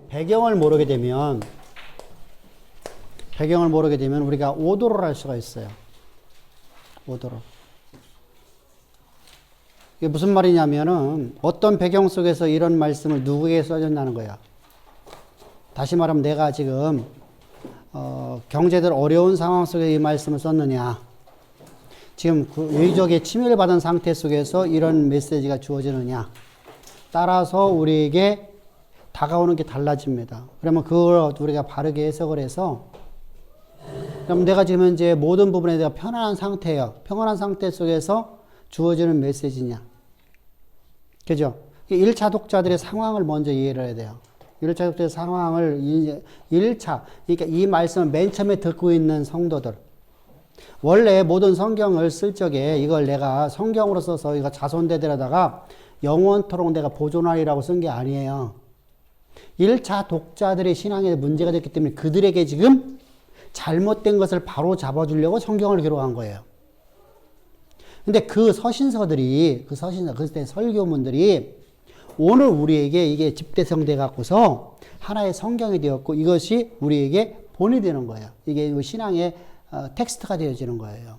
배경을 모르게 되면 우리가 오도를 할 수가 있어요. 오도를. 이게 무슨 말이냐면은 어떤 배경 속에서 이런 말씀을 누구에게 써줬냐는 거야. 다시 말하면 내가 지금 경제들 어려운 상황 속에 이 말씀을 썼느냐. 지금 그 외적의 침해를 받은 상태 속에서 이런 메시지가 주어지느냐. 따라서 우리에게 다가오는 게 달라집니다. 그러면 그걸 우리가 바르게 해석을 해서 그럼 내가 지금 현재 모든 부분에 내가 편안한 상태예요. 평안한 상태 속에서 주어지는 메시지냐. 그죠? 1차 독자들의 상황을 먼저 이해를 해야 돼요. 1차 독자의 상황을 1차, 그러니까 이 말씀을 맨 처음에 듣고 있는 성도들. 원래 모든 성경을 쓸 적에 이걸 내가 성경으로 써서 이거 자손대대로다가 영원토록 내가 보존하리라고 쓴 게 아니에요. 1차 독자들의 신앙에 문제가 됐기 때문에 그들에게 지금 잘못된 것을 바로 잡아주려고 성경을 기록한 거예요. 근데 그 서신서들이, 그때 설교문들이 오늘 우리에게 이게 집대성돼 갖고서 하나의 성경이 되었고 이것이 우리에게 본이 되는 거예요. 이게 신앙의 텍스트가 되어지는 거예요.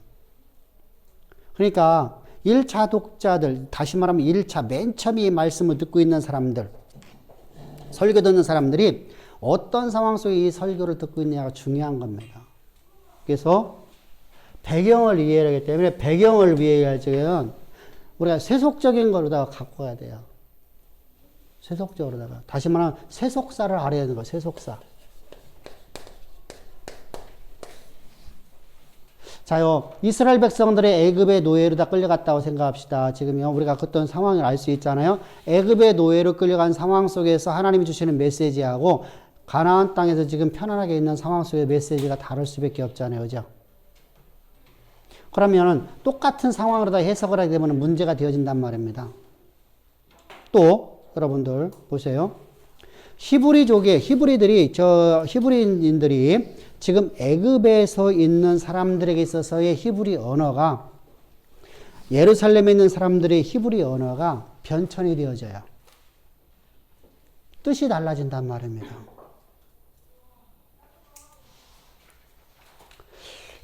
그러니까 1차 독자들, 다시 말하면 1차 맨 처음에 이 말씀을 듣고 있는 사람들, 설교 듣는 사람들이 어떤 상황 속에 이 설교를 듣고 있느냐가 중요한 겁니다. 그래서 배경을 이해하기 때문에 배경을 이해하려면 우리가 세속적인 거로다가 갖고 가야 돼요. 세속적으로다가. 다시 말하면 세속사를 알아야 되는 거예요. 세속사. 자요, 이스라엘 백성들의 애굽의 노예로 다 끌려갔다고 생각합시다. 지금요, 우리가 어떤 상황을 알 수 있잖아요. 애굽의 노예로 끌려간 상황 속에서 하나님이 주시는 메시지하고 가나안 땅에서 지금 편안하게 있는 상황 속의 메시지가 다를 수밖에 없잖아요. 그죠? 그러면은 똑같은 상황으로 다 해석을 하게 되면 문제가 되어진단 말입니다. 또, 여러분들, 보세요. 히브리인들이 지금 애굽에서 있는 사람들에게 있어서의 히브리 언어가 예루살렘에 있는 사람들의 히브리 언어가 변천이 되어져요. 뜻이 달라진단 말입니다.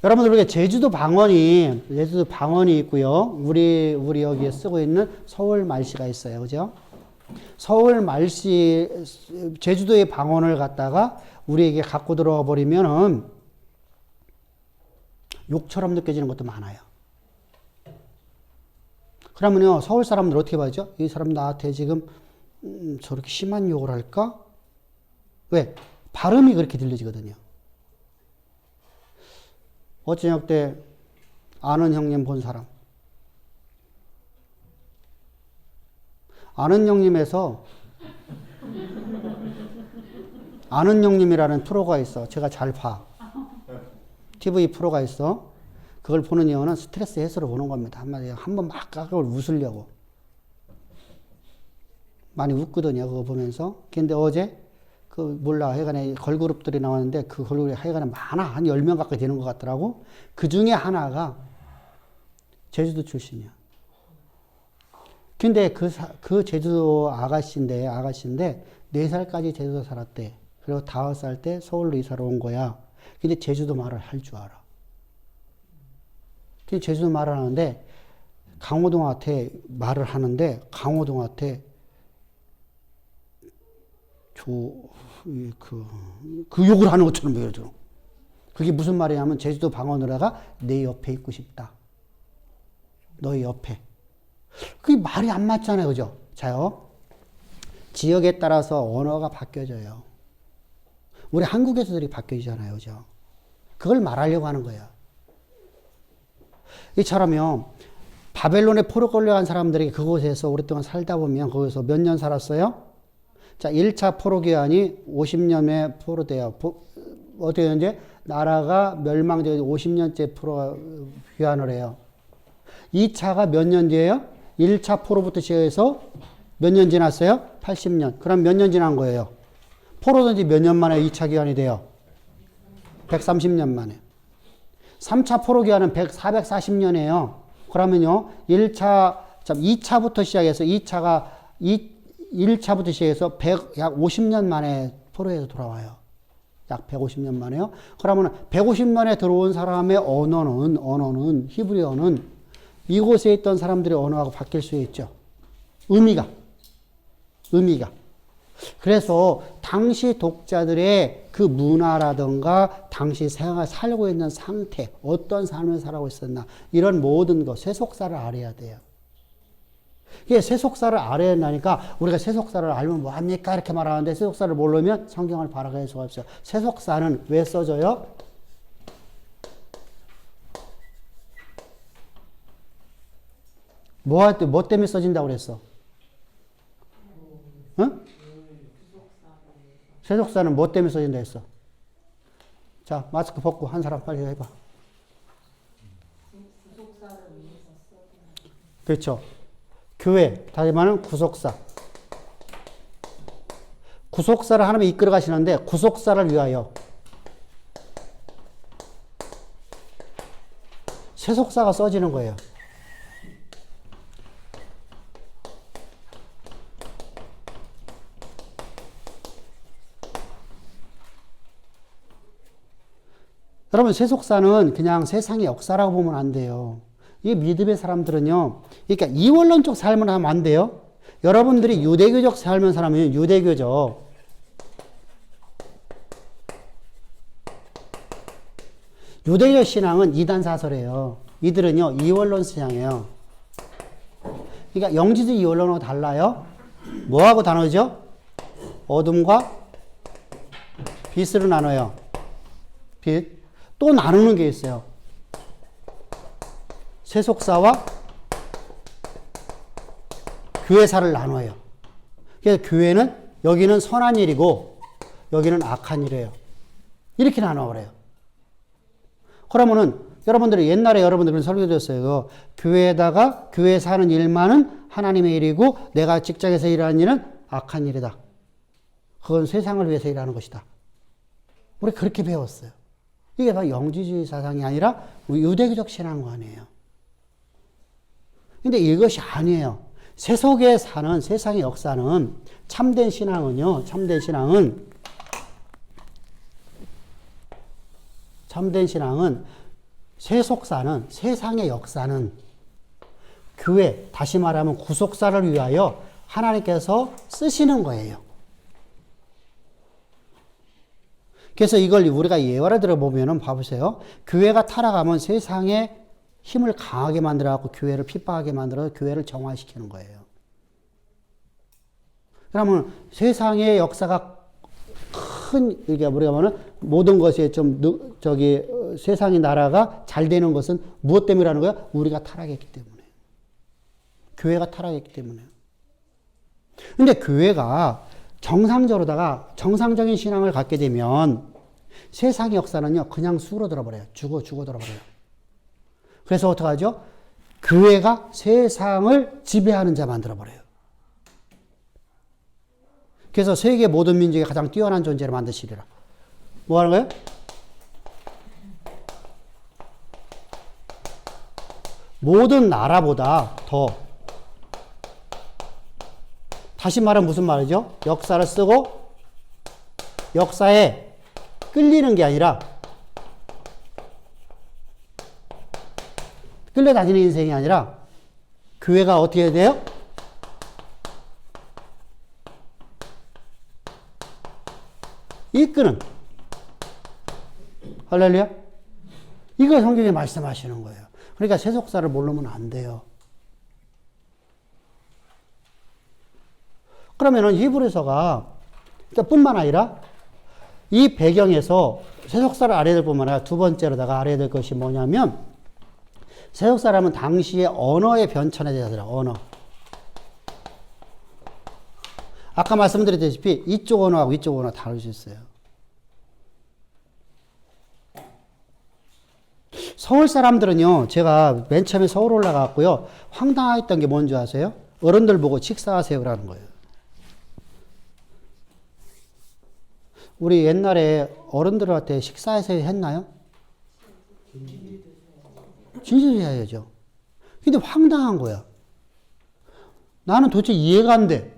여러분들 우리가 제주도 방언이 있고요. 우리 여기에 쓰고 있는 서울 말씨가 있어요. 그죠? 서울 말씨, 제주도의 방언을 갖다가 우리에게 갖고 들어와 버리면은 욕처럼 느껴지는 것도 많아요. 그러면요, 서울 사람들 어떻게 봐야죠? 이 사람 나한테 지금 저렇게 심한 욕을 할까? 왜? 발음이 그렇게 들려지거든요. 어저녁 때 아는 형님 본 사람. 아는 형님에서 아는 형님이라는 프로가 있어. 제가 잘 봐. TV 프로가 있어. 그걸 보는 이유는 스트레스 해소를 보는 겁니다. 한마디로 한번 막 그걸 웃으려고. 많이 웃거든요. 그거 보면서. 근데 어제 하여간에 걸그룹들이 나왔는데 그 걸그룹이 하여간에 많아. 한 10명 가까이 되는 것 같더라고. 그 중에 하나가 제주도 출신이야. 근데 그 제주도 아가씨인데 4살까지 제주도 살았대. 그리고 5살 때 서울로 이사를 온 거야. 근데 제주도 말을 할 줄 알아. 근데 제주도 말을 하는데 강호동한테 말을 하는데 강호동한테 그 욕을 하는 것처럼 보여줘. 그게 무슨 말이냐면 제주도 방언으로다가 내 옆에 있고 싶다. 너의 옆에. 그게 말이 안 맞잖아요. 그죠? 자요. 지역에 따라서 언어가 바뀌어져요. 우리 한국에서들이 바뀌잖아요. 그죠? 그걸 말하려고 하는 거예요. 이처럼요. 바벨론에 포로 끌려간 사람들이 그곳에서 오랫동안 살다 보면 거기서 몇 년 살았어요? 자, 1차 포로 기간이 50년에 포로돼요. 어떻게 되는지 나라가 멸망되고 50년째 포로 귀환을 해요. 2차가 몇 년 뒤에요? 1차 포로부터 시작해서 몇 년 지났어요? 80년. 그럼 몇 년 지난 거예요? 포로된 지 몇 년 만에 2차 기한이 돼요? 130년 만에. 3차 포로 기한은 440년이에요. 그러면요, 2차부터 시작해서 2차가 1차부터 시작해서 약 50년 만에 포로에서 돌아와요. 약 150년 만에요. 그러면 150년에 들어온 사람의 언어는 히브리어는 이곳에 있던 사람들의 언어하고 바뀔 수 있죠. 의미가. 그래서 당시 독자들의 그 문화라든가 당시 살고 있는 상태, 어떤 삶을 살고 있었나 이런 모든 것, 세속사를 알아야 돼요. 이게 세속사를 알아야 한다니까 우리가 세속사를 알면 뭐합니까? 이렇게 말하는데 세속사를 모르면 성경을 바라볼 수가 없어요. 세속사는 왜 써져요? 뭐 때문에 써진다고 그랬어? 응? 세속사는 뭐 때문에 써진다 했어? 자, 마스크 벗고 한 사람 빨리 해봐. 그렇죠. 교회, 다시 말하면 구속사. 구속사를 하나님이 이끌어 가시는데 구속사를 위하여. 세속사가 써지는 거예요. 여러분, 세속사는 그냥 세상의 역사라고 보면 안 돼요. 이 믿음의 사람들은요, 그러니까 이원론적 삶을 하면 안 돼요. 여러분들이 유대교적 삶을 살면 유대교죠. 유대교 신앙은 이단사설이에요. 이들은요, 이원론 신앙이에요. 그러니까 영지주의 이원론하고 달라요. 뭐하고 나누죠? 어둠과 빛으로 나눠요. 빛. 또 나누는 게 있어요. 세속사와 교회사를 나눠요. 그래서 교회는 여기는 선한 일이고 여기는 악한 일이에요. 이렇게 나눠버려요. 그러면은 여러분들이 옛날에 여러분들 설교드렸어요. 교회에다가 교회에서 하는 일만은 하나님의 일이고 내가 직장에서 일하는 일은 악한 일이다. 그건 세상을 위해서 일하는 것이다. 우리 그렇게 배웠어요. 이게 바로 영지주의 사상이 아니라 유대교적 신앙관이에요. 근데 이것이 아니에요. 세속에 사는 세상의 역사는 참된 신앙은 세속사는 세상의 역사는 교회, 다시 말하면 구속사를 위하여 하나님께서 쓰시는 거예요. 그래서 이걸 우리가 예화를 들어보면 봐보세요. 교회가 타락하면 세상에 힘을 강하게 만들어갖고 교회를 핍박하게 만들어서 교회를 정화시키는 거예요. 그러면 세상의 역사가 큰, 이게 우리가 말하는 모든 것에 세상의 나라가 잘 되는 것은 무엇 때문이라는 거야? 우리가 타락했기 때문에. 교회가 타락했기 때문에. 근데 교회가 정상적인 신앙을 갖게 되면 세상의 역사는요, 그냥 수그러들어 버려요. 죽어들어 버려요. 그래서 어떡하죠? 교회가 세상을 지배하는 자 만들어 버려요. 그래서 세계 모든 민족이 가장 뛰어난 존재를 만드시리라. 뭐 하는 거예요? 모든 나라보다 더. 다시 말하면 무슨 말이죠? 역사를 쓰고 역사에 끌리는 게 아니라 끌려다니는 인생이 아니라 교회가 어떻게 해야 돼요? 이끄는. 할렐루야? 이거 성경에 말씀하시는 거예요. 그러니까 세속사를 모르면 안 돼요. 그러면은 히브리서가 뿐만 아니라 이 배경에서 세속사를 알아야 될 뿐만 아니라 두 번째로다가 알아야 될 것이 뭐냐면 세속사라면 당시의 언어의 변천에 대해서 언어. 아까 말씀드렸다시피 이쪽 언어하고 이쪽 언어 다를 수 있어요. 서울 사람들은요, 제가 맨 처음에 서울 올라갔고요, 황당했던 게 뭔지 아세요? 어른들 보고 식사하세요라는 거예요. 우리 옛날에 어른들한테 식사해서 했나요? 진실을 해야죠. 근데 황당한 거야. 나는 도대체 이해가 안 돼.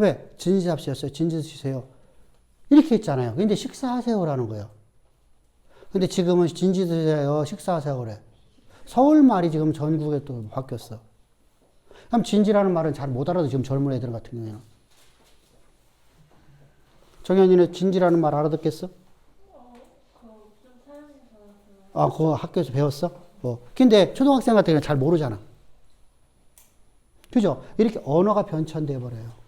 왜? 진지잡시였어요. 진지 드세요. 이렇게 했잖아요. 근데 식사하세요라는 거예요. 근데 지금은 진지 드세요. 식사하세요. 그래. 서울말이 지금 전국에 또 바뀌었어. 그럼 진지라는 말은 잘 못 알아도 지금 젊은 애들 같은 경우에는. 정현이는 진지라는 말 알아듣겠어? 아, 그거 학교에서 배웠어? 근데 초등학생 같은 경우는 잘 모르잖아. 그죠? 이렇게 언어가 변천돼 버려요.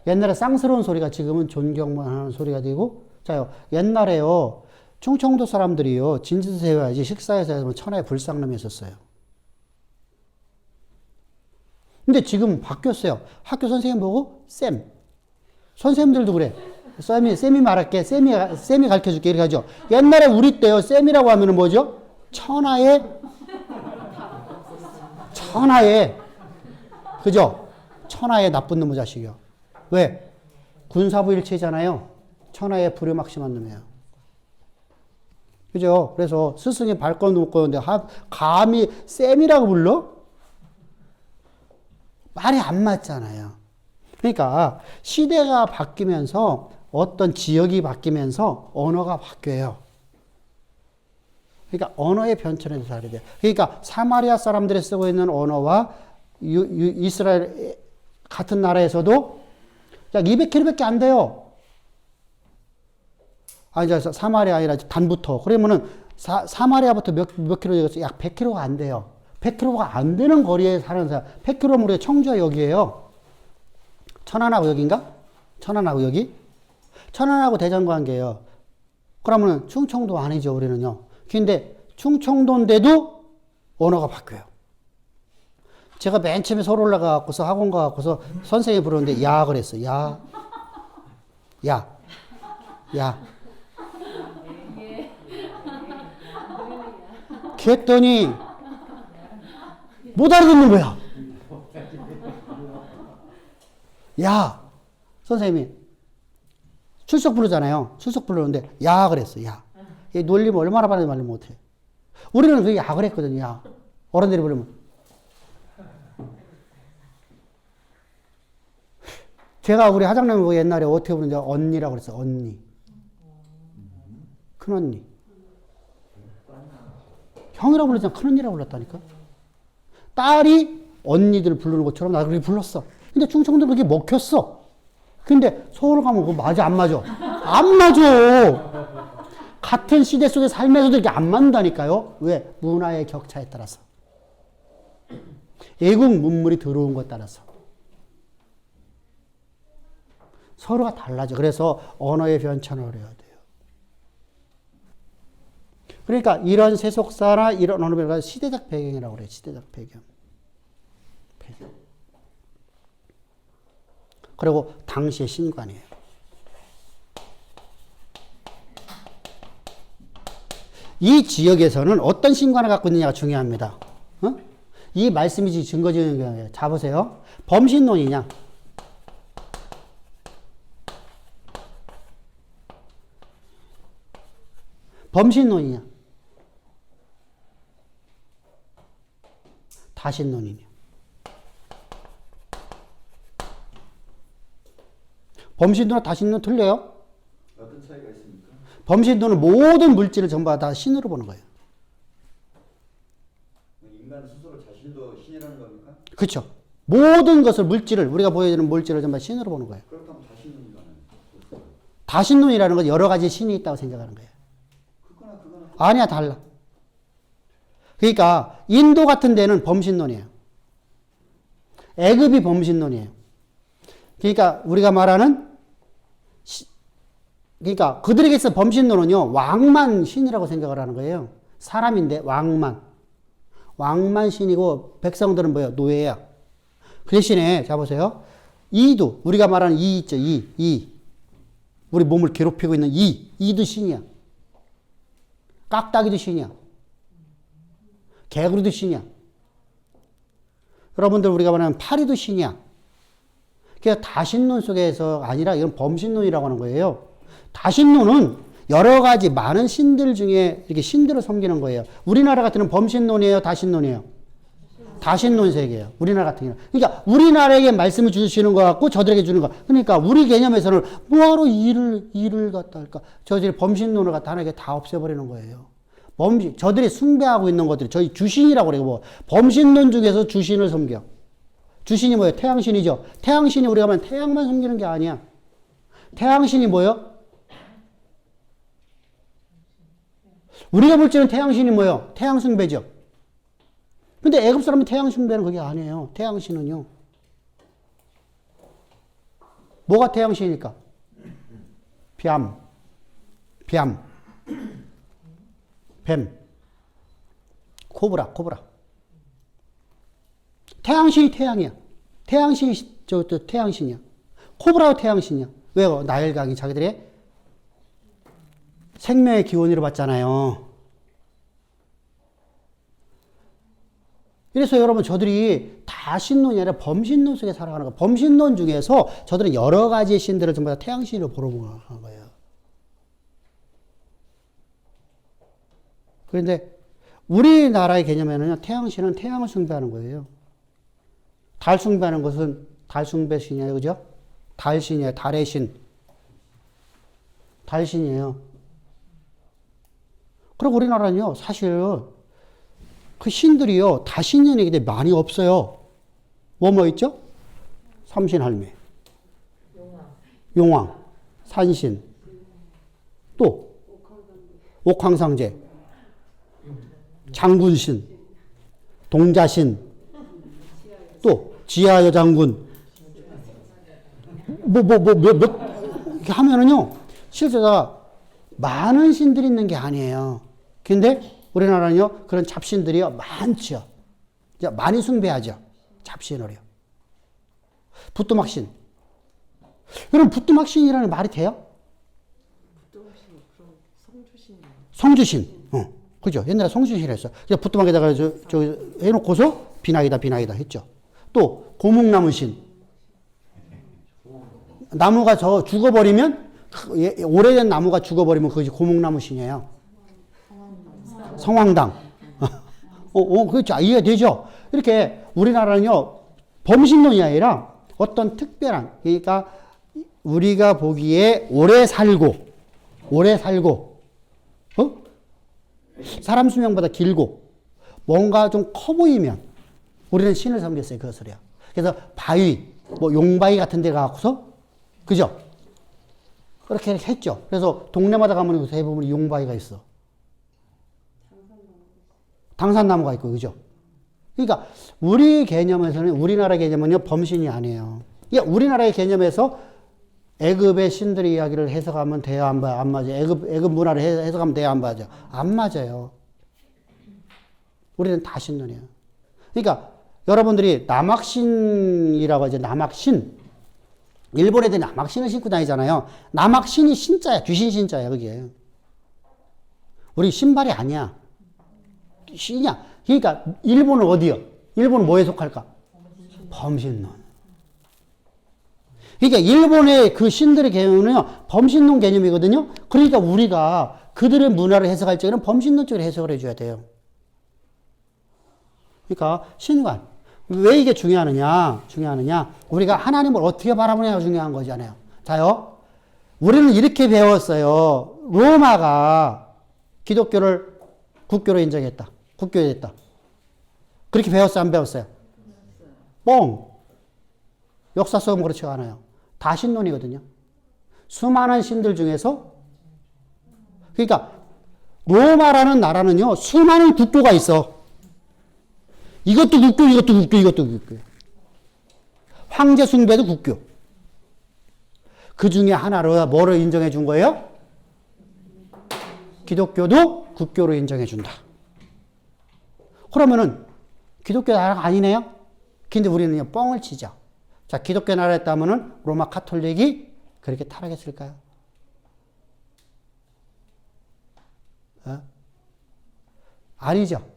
옛날에 쌍스러운 소리가 지금은 존경만 하는 소리가 되고, 자요, 옛날에요, 충청도 사람들이요, 진지 드세요 해야지 식사해서 하면 천하의 불상놈이 있었어요. 근데 지금 바뀌었어요. 학교 선생님 보고, 쌤. 선생님들도 그래. 쌤이 말할게. 쌤이 가르쳐 줄게. 이렇게 하죠. 옛날에 우리 때요, 쌤이라고 하면은 뭐죠? 천하의, 그죠? 천하의 나쁜 놈의 자식이요. 왜? 군사부 일체잖아요. 천하의 불효막심한 놈이에요. 그죠? 그래서 스승이 발걸음도 못 거는데 감히 쌤이라고 불러? 말이 안 맞잖아요. 그러니까 시대가 바뀌면서 어떤 지역이 바뀌면서 언어가 바뀌어요. 그러니까 언어의 변천에 대해서 알아야 돼요. 그러니까 사마리아 사람들이 쓰고 있는 언어와 이스라엘 같은 나라에서도 약 200km밖에 안 돼요. 아니, 사마리아 아니라 단부터. 그러면은 사마리아부터 몇 킬로 되겠어요? 약 100km가 안 돼요. 100km가 안 되는 거리에 사는 사람. 100km면 우리가 청주와 여기에요. 천안하고 여기인가? 천안하고 여기? 천안하고 대전 관계예요. 그러면은 충청도 아니죠, 우리는요. 근데 충청도인데도 언어가 바뀌어요. 제가 맨 처음에 서울 올라가갖고서 학원 가갖고서 선생님이 부르는데 야 그랬어. 야. 그랬더니 못 알아듣는 거야. 야. 선생님이 출석 부르잖아요. 출석 부르는데 야 그랬어. 야. 이 놀리면 얼마나 많이 말을 못해. 우리는 그게 야 그랬거든요. 야. 어른들이 부르면. 제가 우리 하장님 보고 옛날에 어떻게 부르는지 언니라고 그랬어요. 언니. 큰언니. 형이라고 불렀잖아. 큰언니라고 불렀다니까. 딸이 언니들 부르는 것처럼 나도 그렇게 불렀어. 근데 충청도 그게 먹혔어. 근데 서울 가면 그거 맞아, 안 맞아? 안 맞아. 같은 시대 속에 살면서도 이게 안 맞는다니까요. 왜? 문화의 격차에 따라서. 애국 문물이 들어온 것에 따라서. 서로가 달라져. 그래서 언어의 변천을 해야 돼요. 그러니까 이런 세속사나 이런 언어 변화가 시대적 배경이라고 그래요. 시대적 배경. 그리고 당시의 신관이에요. 이 지역에서는 어떤 신관을 갖고 있느냐가 중요합니다. 이 말씀이 증거적인 경우에요. 자 보세요. 범신론이냐? 범신론이냐? 다신론이냐? 범신론과 다신론 틀려요? 어떤 차이가 있습니까? 범신론은 모든 물질을 전부 다 신으로 보는 거예요. 인간 스스로 자신도 신이라는 겁니까? 그렇죠. 모든 것을 물질을 우리가 보여주는 물질을 전부 신으로 보는 거예요. 그렇다면 다신론이라는 다신론이라는 건 여러 가지 신이 있다고 생각하는 거예요. 그거나 아니야, 달라. 그러니까 인도 같은 데는 범신론이에요. 애굽이 범신론이에요. 그러니까 우리가 말하는 그러니까 그들에게서 범신론은요, 왕만 신이라고 생각을 하는 거예요. 사람인데 왕만 신이고 백성들은 뭐예요? 노예야. 그 대신에 자 보세요. 이도 우리가 말하는 이 있죠. 이 우리 몸을 괴롭히고 있는 이도 신이야. 깍딱이도 신이야. 개구리도 신이야. 여러분들 우리가 말하는 파리도 신이야. 그러니까 다신론 속에서 아니라 이건 범신론이라고 하는 거예요. 다신론은 여러 가지 많은 신들 중에 이렇게 신들을 섬기는 거예요. 우리나라 같은 범신론이에요, 다신론이에요? 다신론 세계예요. 우리나라 같은 경우는. 그러니까 우리나라에게 말씀을 주시는 것 같고 저들에게 주는 것. 그러니까 우리 개념에서는 뭐하러 일을 갖다 할까? 저들이 범신론을 갖다 하나에 다 없애버리는 거예요. 저들이 숭배하고 있는 것들이 저희 주신이라고 그래요. 뭐 범신론 중에서 주신을 섬겨. 주신이 뭐예요? 태양신이죠. 태양신이 우리가 하면 태양만 섬기는 게 아니야. 태양신이 뭐예요? 우리가 볼 때는 태양신이 뭐예요? 태양 숭배죠. 근데 애굽 사람은 태양 숭배는 그게 아니에요. 태양신은요. 뭐가 태양신이니까? 뱀, 코브라. 태양신이 태양이야. 태양신이 태양신이야. 코브라가 태양신이야. 왜요? 나일강이 자기들의 생명의 기원으로 봤잖아요. 그래서 여러분 저들이 다 신론이 아니라 범신론 속에 살아가는 거예요. 범신론 중에서 저들은 여러 가지 신들을 전부 다 태양신으로 보러보는 거예요. 그런데 우리나라의 개념에는요, 태양신은 태양을 숭배하는 거예요. 달 숭배하는 것은 달 숭배신이에요. 그죠? 달신이에요. 달의 신. 달신이에요. 그리고 우리나라는요, 사실 그 신들이요, 다신년이기 때문에 많이 없어요. 뭐 있죠? 삼신할매, 용왕, 산신, 또 옥황상제, 장군신, 동자신, 또 지하여장군, 이렇게 하면은요, 실제로 많은 신들이 있는 게 아니에요. 근데 우리나라는요, 그런 잡신들이요, 많죠. 많이 숭배하죠. 잡신을요. 부뚜막신. 그럼 부뚜막신이라는 말이 돼요? 부뚜막신, 그럼 성주신. 성주신. 그죠? 옛날에 성주신 했어. 그냥 부뚜막에다가 해놓고서 비나이다 했죠. 또, 고목나무신. 나무가 죽어버리면, 오래된 나무가 죽어버리면 그것이 고목나무신이에요. 성황당. 그렇죠. 이해되죠? 이렇게 우리나라는요, 범신론이 아니라 어떤 특별한, 그러니까 우리가 보기에 오래 살고, 사람 수명보다 길고, 뭔가 좀 커 보이면 우리는 신을 섬겼어요. 그것을요. 그래서 바위, 용바위 같은 데 가서, 그죠? 그렇게 했죠. 그래서 동네마다 가면 대부분 용바위가 있어. 당산나무가 있고, 그죠? 그러니까, 우리 개념에서는, 우리나라 개념은요, 범신이 아니에요. 그러니까 우리나라의 개념에서 애굽의 신들의 이야기를 해석하면 돼요, 안 맞아요? 애굽 문화를 해석하면 돼요, 안 맞아요? 안 맞아요. 우리는 다 신론이에요. 그러니까, 여러분들이 남학신이라고 하죠, 남학신. 일본 애들이 남학신을 신고 다니잖아요. 남학신이 신자야, 귀신 신자야, 그게. 우리 신발이 아니야. 신이야. 그러니까 일본은 어디요? 일본은 뭐에 속할까? 범신론. 그러니까 일본의 그 신들의 개념은요, 범신론 개념이거든요. 그러니까 우리가 그들의 문화를 해석할 적에는 범신론적으로 해석을 해줘야 돼요. 그러니까 신관. 왜 이게 중요하느냐? 우리가 하나님을 어떻게 바라보냐가 중요한 거잖아요. 자요. 우리는 이렇게 배웠어요. 로마가 기독교를 국교로 인정했다. 국교됐다. 그렇게 배웠어요? 안 배웠어요? 뻥. 역사 수업은 그렇지 않아요. 다 신론이거든요. 수많은 신들 중에서, 그러니까 로마라는 나라는요, 수많은 국교가 있어. 이것도 국교. 황제 숭배도 국교. 그 중에 하나로 뭐를 인정해 준 거예요? 기독교도 국교로 인정해 준다. 그러면은 기독교 나라가 아니네요? 근데 우리는 뻥을 치죠. 자, 기독교 나라였다면은 로마 카톨릭이 그렇게 타락했을까요? 아니죠.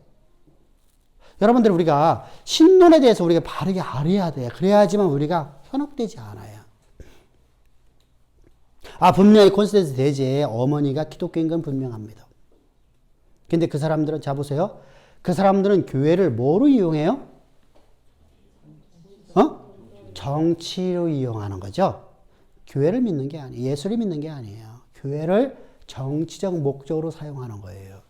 여러분들 우리가 신론에 대해서 우리가 바르게 알아야 돼요. 그래야지만 우리가 현혹되지 않아요. 분명히 콘스탄스 대제의 어머니가 기독교인 건 분명합니다. 근데 그 사람들은, 자 보세요. 그 사람들은 교회를 뭐로 이용해요? 정치로 이용하는 거죠. 교회를 믿는 게 아니에요. 예수를 믿는 게 아니에요. 교회를 정치적 목적으로 사용하는 거예요.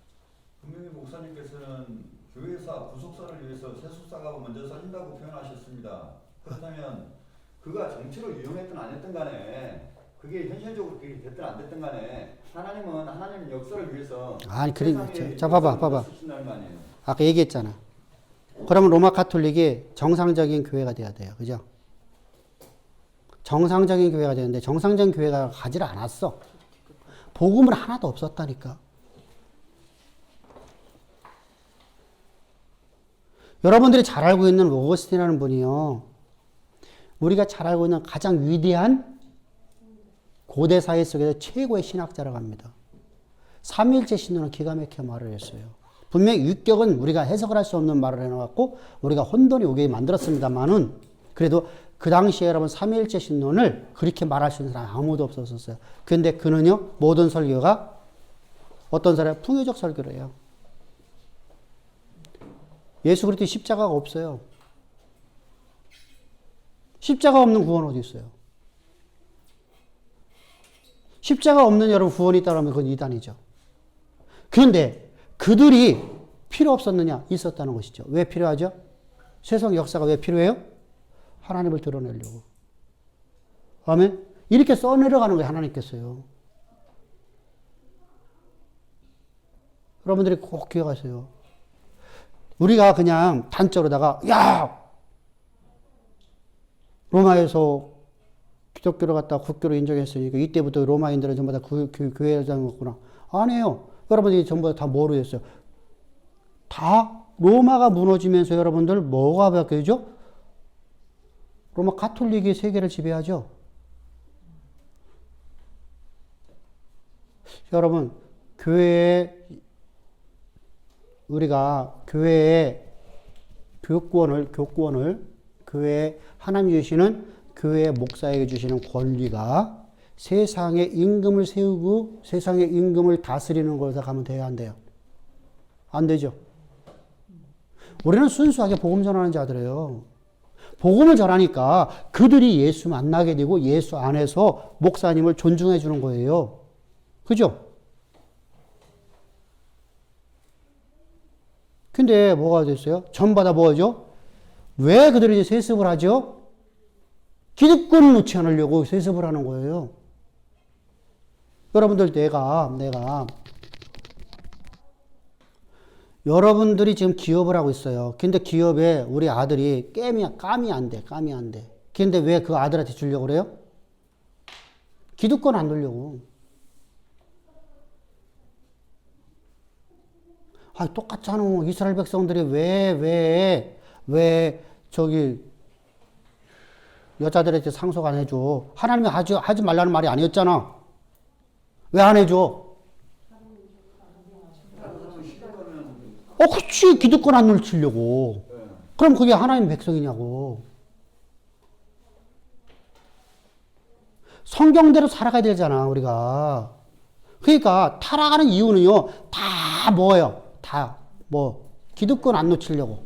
분명히 목사님께서는 교회사 부속사를 위해서 세숫사가 먼저 써진다고 표현하셨습니다. 그렇다면 그가 정치로 이용했든 안 했든 간에 그게 현실적으로 그게 됐든 안 됐든 간에 하나님은 하나님 역사를 위해서 아니, 세상에 자, 봐봐. 쓰신다는 거 아니에요? 아까 얘기했잖아. 그러면 로마 가톨릭이 정상적인 교회가 돼야 돼요. 그죠? 정상적인 교회가 되는데 정상적인 교회가 가지를 않았어. 복음은 하나도 없었다니까. 여러분들이 잘 알고 있는 오거스틴이라는 분이요. 우리가 잘 알고 있는 가장 위대한 고대 사회 속에서 최고의 신학자라고 합니다. 삼위일체 신론은 기가 막히게 말을 했어요. 분명히 유격은 우리가 해석을 할 수 없는 말을 해놔갖고 우리가 혼돈이 오게 만들었습니다만은 그래도 그 당시에 여러분 삼위일체 신론을 그렇게 말할 수 있는 사람 아무도 없었어요. 그런데 그는요 모든 설교가 어떤 사람이 풍요적 설교를 해요. 예수 그리스도의 십자가가 없어요. 십자가 없는 구원 어디 있어요? 십자가 없는 여러분 구원이 있다면 그건 이단이죠. 그런데 그들이 필요 없었느냐? 있었다는 것이죠. 왜 필요하죠? 세상 역사가 왜 필요해요? 하나님을 드러내려고. 아멘? 이렇게 써내려가는 거예요. 하나님께서요. 여러분들이 꼭 기억하세요. 우리가 그냥 단적으로다가 야! 로마에서 기독교를 갖다 국교로 인정했으니까 이때부터 로마인들은 전부 다 교회를 잡았구나. 아니에요. 여러분들이 전부 다 뭐로 했어요? 다 로마가 무너지면서 여러분들 뭐가 바뀌죠? 로마 가톨릭이 세계를 지배하죠. 여러분, 우리가 교회의 교권을 교회에 하나님이 주시는 교회 목사에게 주시는 권리가 세상의 임금을 세우고 세상의 임금을 다스리는 걸로 가면 돼야 안 돼요? 안 되죠. 우리는 순수하게 복음 전하는 자들이에요. 복음을 전하니까 그들이 예수 만나게 되고 예수 안에서 목사님을 존중해 주는 거예요. 그죠? 근데 뭐가 됐어요? 전받아 뭐하죠? 왜 그들이 이제 세습을 하죠? 기득권을 놓지 않으려고 세습을 하는 거예요. 여러분들 내가 여러분들이 지금 기업을 하고 있어요. 근데 기업에 우리 아들이 감이 안 돼. 근데 왜 그 아들한테 주려고 그래요? 기득권 안 놓으려고. 아, 똑같잖아. 이스라엘 백성들이 왜 저기 여자들한테 상속 안 해줘? 하나님이 하지 말라는 말이 아니었잖아. 왜 안 해줘? 그치. 기득권 안 놓치려고. 그럼 그게 하나님 백성이냐고. 성경대로 살아가야 되잖아, 우리가. 그러니까 타락하는 이유는요, 다 뭐예요? 기득권 안 놓치려고.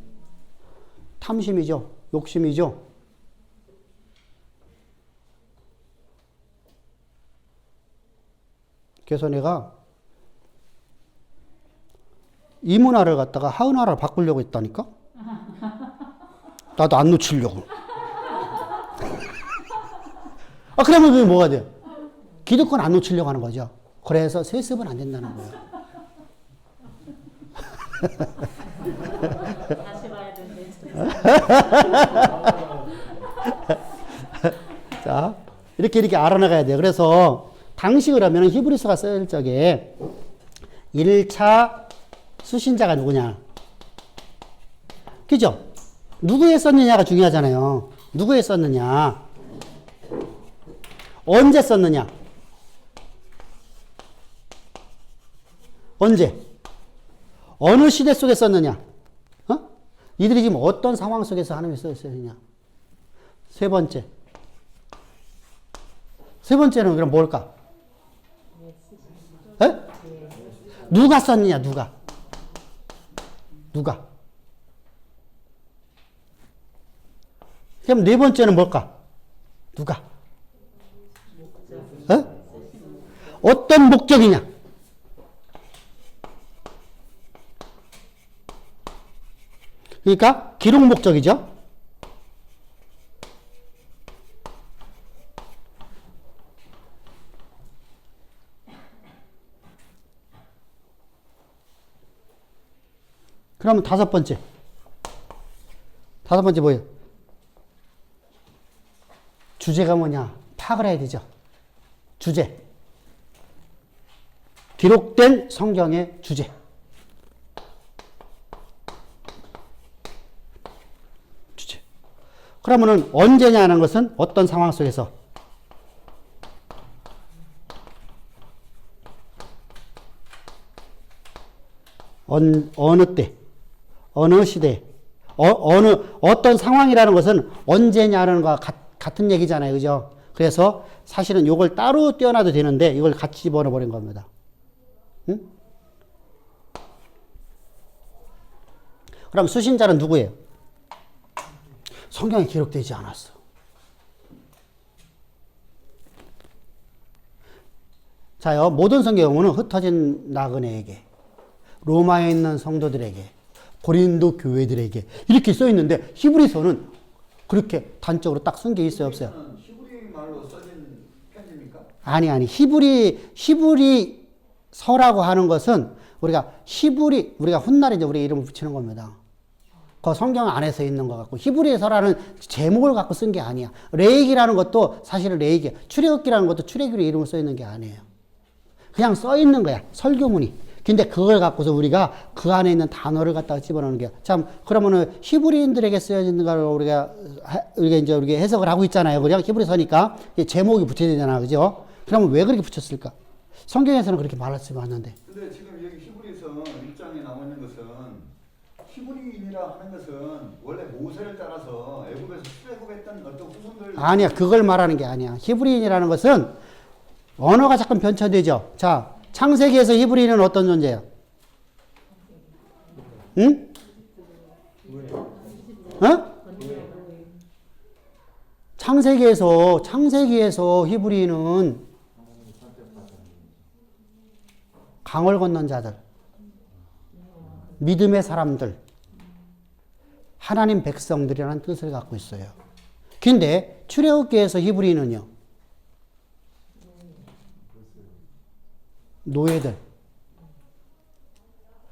탐심이죠. 욕심이죠. 그래서 내가 이 문화를 갖다가 하은화를 바꾸려고 했다니까? 나도 안 놓치려고. 그러면 그게 뭐가 돼요? 기득권 안 놓치려고 하는 거죠. 그래서 세습은 안 된다는 거예요. 다시 봐야 되는데. 자, 이렇게 알아나가야 돼요. 그래서 당시 그러면 히브리서가 쓰일 적에 1차 수신자가 누구냐? 그죠? 누구에 썼느냐가 중요하잖아요. 누구에 썼느냐? 언제 썼느냐? 언제? 어느 시대 속에 썼느냐? 이들이 지금 어떤 상황 속에서 하나님이 썼느냐? 세 번째는 그럼 뭘까? 누가 썼느냐? 누가? 그럼 네 번째는 뭘까? 누가? 어? 어떤 목적이냐? 그러니까 기록 목적이죠. 그러면 다섯 번째 뭐예요? 주제가 뭐냐? 파악을 해야 되죠. 주제. 기록된 성경의 주제. 주제. 그러면은 언제냐는 것은 어떤 상황 속에서? 어느 때, 어느 시대, 어떤 상황이라는 것은 언제냐는 것과 같은 얘기잖아요. 그죠? 그래서 사실은 이걸 따로 떼어놔도 되는데 이걸 같이 집어넣어버린 겁니다. 응? 그럼 수신자는 누구예요? 성경에 기록되지 않았어. 자요, 모든 성경은 흩어진 나그네에게, 로마에 있는 성도들에게, 고린도 교회들에게 이렇게 써 있는데 히브리서는 그렇게 단적으로 딱 쓴 게 있어요, 없어요? 히브리 말로 써진 편지입니까? 아니. 히브리서라고 하는 것은 우리가 훗날에 이제 우리 이름을 붙이는 겁니다. 그 성경 안에서 있는 것 같고 히브리서라는 제목을 갖고 쓴 게 아니야. 레이기라는 것도 사실은 레이기야. 출애굽기라는 것도 출애굽기로 이름을 써 있는 게 아니에요. 그냥 써 있는 거야. 설교문이. 근데 그걸 갖고서 우리가 그 안에 있는 단어를 갖다가 집어넣는 게. 참, 그러면은 히브리인들에게 쓰여진 걸 우리가 이제 해석을 하고 있잖아요. 그냥 히브리서니까 제목이 붙여야 되잖아. 그죠? 그러면 왜 그렇게 붙였을까? 성경에서는 그렇게 말씀을 하는데. 근데 지금 여기 히브리서 1장에 나와 있는 것은 히브리인이라 하는 것은 원래 모세를 따라서 애굽에서 출애굽했던 어떤 후손들. 아니야. 그걸 말하는 게 아니야. 히브리인이라는 것은 언어가 잠깐 변천되죠. 자, 창세기에서 히브리인은 어떤 존재예요? 응? 어? 창세기에서 히브리인은 강을 건넌 자들, 믿음의 사람들, 하나님 백성들이라는 뜻을 갖고 있어요. 근데 출애굽기에서 히브리인은요, 노예들.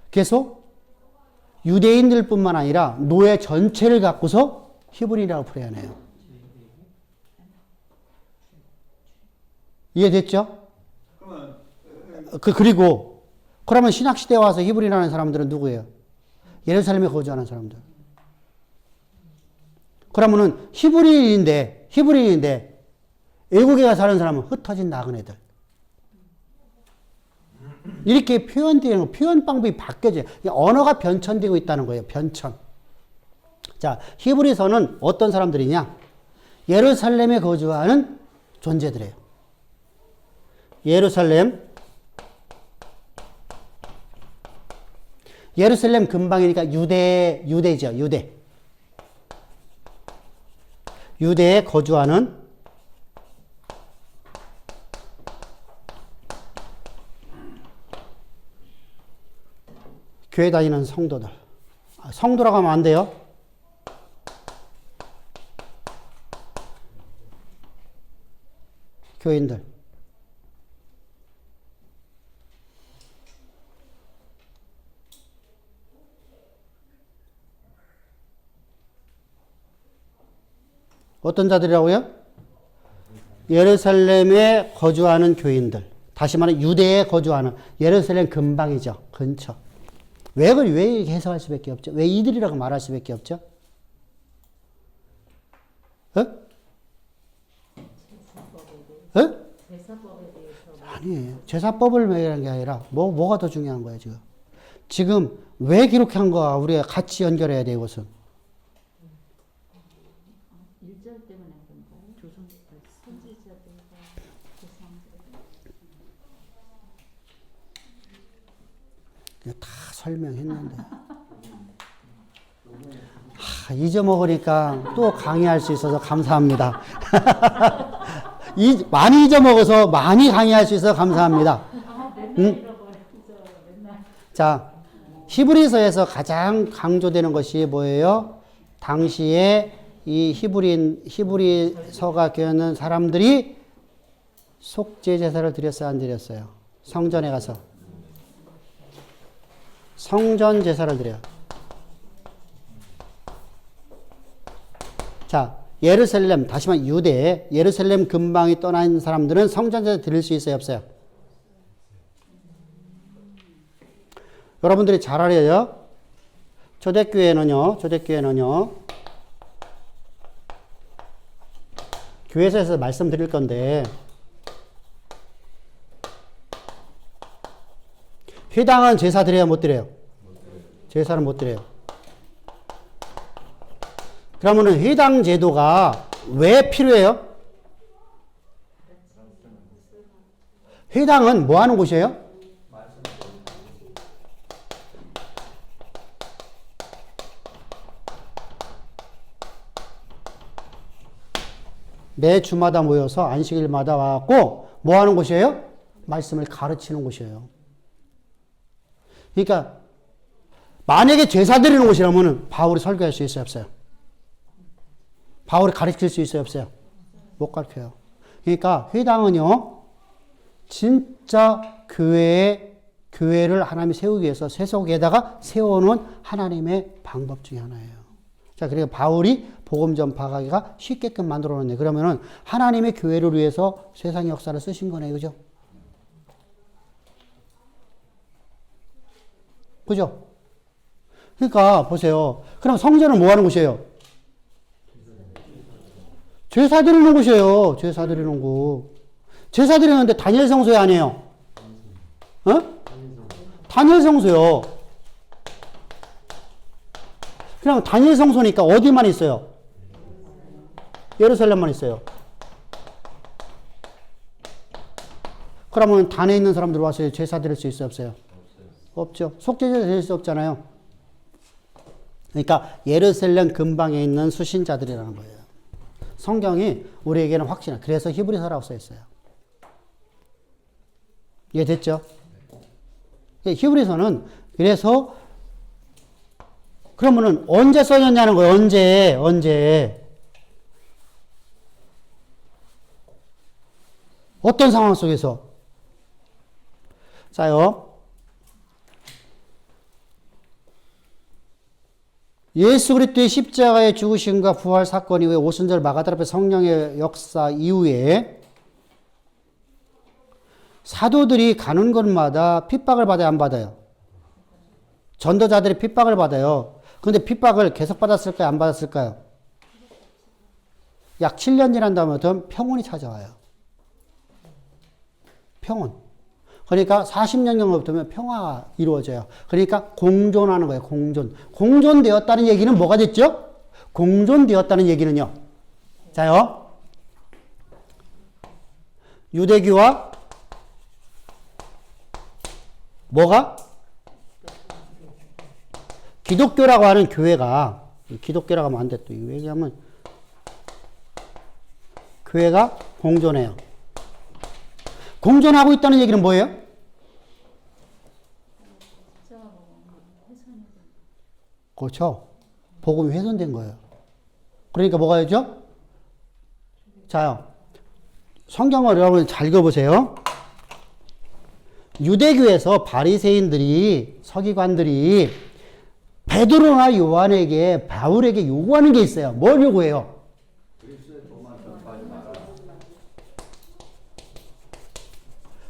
계속 유대인들뿐만 아니라 노예 전체를 갖고서 히브리라고 표현해요. 이해됐죠? 그러면 신약시대에 와서 히브리라는 사람들은 누구예요? 예루살렘에 거주하는 사람들. 그러면은 히브리인인데 외국에 가 사는 사람은 흩어진 나그네들. 이렇게 표현되는 표현 방법이 바뀌어져요. 언어가 변천되고 있다는 거예요. 변천. 자, 히브리서는 어떤 사람들이냐? 예루살렘에 거주하는 존재들이에요. 예루살렘 근방이니까 유대죠. 유대에 거주하는 교회 다니는 성도들. 성도라고 하면 안 돼요. 교인들. 어떤 자들이라고요? 예루살렘에 거주하는 교인들. 다시 말해 유대에 거주하는 예루살렘 근방이죠. 근처. 왜 이렇게 해석할 수밖에 없죠? 왜 이들이라고 말할 수밖에 없죠? 제사법에 대해서 아니에요. 제사법을 매기는 게 아니라 뭐가 더 중요한 거야 지금? 지금 왜 기록한 거야? 우리가 같이 연결해야 돼 이것은. 1절 때문에 그런가요? 조선 선지자들과 다 설명했는데. 잊어먹으니까 또 강의할 수 있어서 감사합니다. 많이 잊어먹어서 많이 강의할 수 있어서 감사합니다. 자, 히브리서에서 가장 강조되는 것이 뭐예요? 당시에 이 히브리서가 교하는 사람들이 속죄 제사를 드렸어요, 안 드렸어요? 성전에 가서 성전 제사를 드려요. 자, 예루살렘, 다시 말해 유대, 예루살렘 근방이 떠난 사람들은 성전 제사 드릴 수 있어요, 없어요? 여러분들이 잘 알아요. 초대교회는요, 교회에서 말씀드릴 건데, 회당은 제사 드려야 못 드려요? 제사를 못 드려요. 그러면은 회당 제도가 왜 필요해요? 회당은 뭐 하는 곳이에요? 매 주마다 모여서 안식일마다 와갖고 뭐 하는 곳이에요? 말씀을 가르치는 곳이에요. 그러니까 만약에 제사 드리는 곳이라면 바울이 설교할 수 있어요, 없어요? 바울이 가르칠 수 있어요, 없어요? 못 가르쳐요. 그러니까 회당은요, 진짜 교회를 하나님이 세우기 위해서 세속에다가 세워놓은 하나님의 방법 중에 하나예요. 자, 그리고 바울이 복음 전파하기가 쉽게끔 만들어 놓네. 그러면은 하나님의 교회를 위해서 세상 역사를 쓰신 거네, 그죠? 그죠? 그러니까 보세요. 그럼 성전은 뭐 하는 곳이에요? 제사 드리는 곳이에요. 제사 드리는 곳. 제사 드리는데 다니엘 성소에 아니에요? 어? 다니엘 성소요. 그냥 다니엘 성소니까 어디만 있어요? 예루살렘만 있어요. 그러면 단에 있는 사람들 와서 제사 드릴 수 있어요, 없어요? 없죠. 속죄제사 드릴 수 없잖아요. 그러니까 예루살렘 근방에 있는 수신자들이라는 거예요. 성경이 우리에게는 확신해. 그래서 히브리서라고 써 있어요. 이해됐죠? 히브리서는 그래서 그러면은 언제 써졌냐는 거예요. 언제? 어떤 상황 속에서? 자요. 예수 그리스도의 십자가의 죽으심과 부활 사건 이후에 오순절 마가다라 앞에 성령의 역사 이후에 사도들이 가는 곳마다 핍박을 받아요, 안 받아요? 전도자들이 핍박을 받아요. 그런데 핍박을 계속 받았을까요, 안 받았을까요? 약 7년 지난 다음부터 평온이 찾아와요. 평온. 그러니까 40년 경부터면 평화가 이루어져요. 그러니까 공존하는 거예요. 공존되었다는 얘기는 뭐가 됐죠? 공존되었다는 얘기는요. 자요. 유대교와 뭐가? 기독교라고 하는 교회가, 기독교라고 하면 안 돼. 또 이 얘기하면 교회가 공존해요. 공존하고 있다는 얘기는 뭐예요? 그렇죠. 복음이 훼손된 거예요. 그러니까 뭐가 되죠? 자요. 성경을 여러분 잘 읽어보세요. 유대교에서 바리새인들이, 서기관들이 베드로나 요한에게, 바울에게 요구하는 게 있어요. 뭘 요구해요?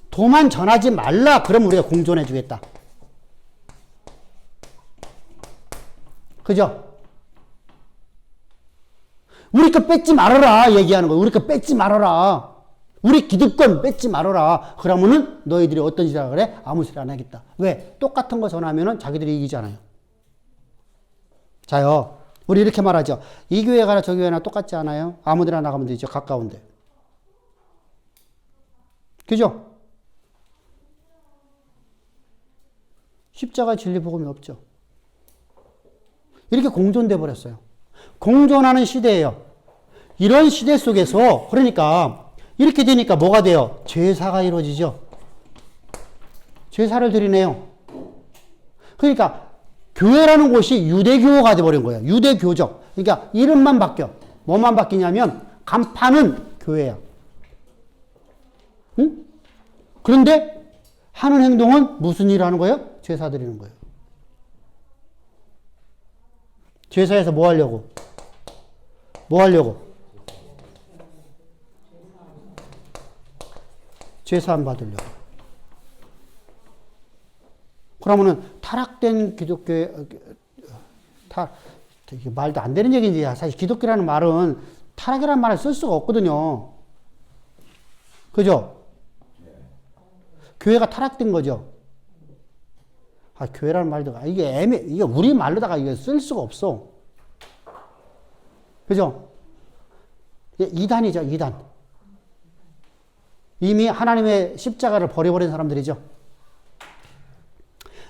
도만 전하지 말라. 그럼 우리가 공존해 주겠다. 그죠? 우리 거 뺏지 말아라 얘기하는 거예요. 우리 거 뺏지 말아라. 우리 기득권 뺏지 말아라. 그러면은 너희들이 어떤 짓을 하라 그래? 아무 짓을 안 하겠다. 왜? 똑같은 거 전하면은 자기들이 이기잖아요. 자요. 우리 이렇게 말하죠. 이 교회 가나 저 교회나 똑같지 않아요? 아무데나 나가면 되죠. 가까운데. 그죠? 십자가 진리 복음이 없죠. 이렇게 공존돼 버렸어요. 공존하는 시대예요. 이런 시대 속에서 그러니까 이렇게 되니까 뭐가 돼요? 제사가 이루어지죠. 제사를 드리네요. 그러니까 교회라는 곳이 유대교가 돼버린 거예요. 유대교적. 그러니까 이름만 바뀌어. 뭐만 바뀌냐면 간판은 교회야. 응? 그런데 하는 행동은 무슨 일을 하는 거예요? 제사 드리는 거예요. 제사에서 뭐 하려고? 뭐 하려고? 제사함 받으려고. 그러면은 타락된 기독교의 말도 안 되는 얘기인지 사실 기독교라는 말은 타락이라는 말을 쓸 수가 없거든요. 그죠? 교회가 타락된 거죠. 교회라는 말도 이게 우리 말로다가 이게 쓸 수가 없어. 그죠? 이단이죠, 이단. 이미 하나님의 십자가를 버려버린 사람들이죠.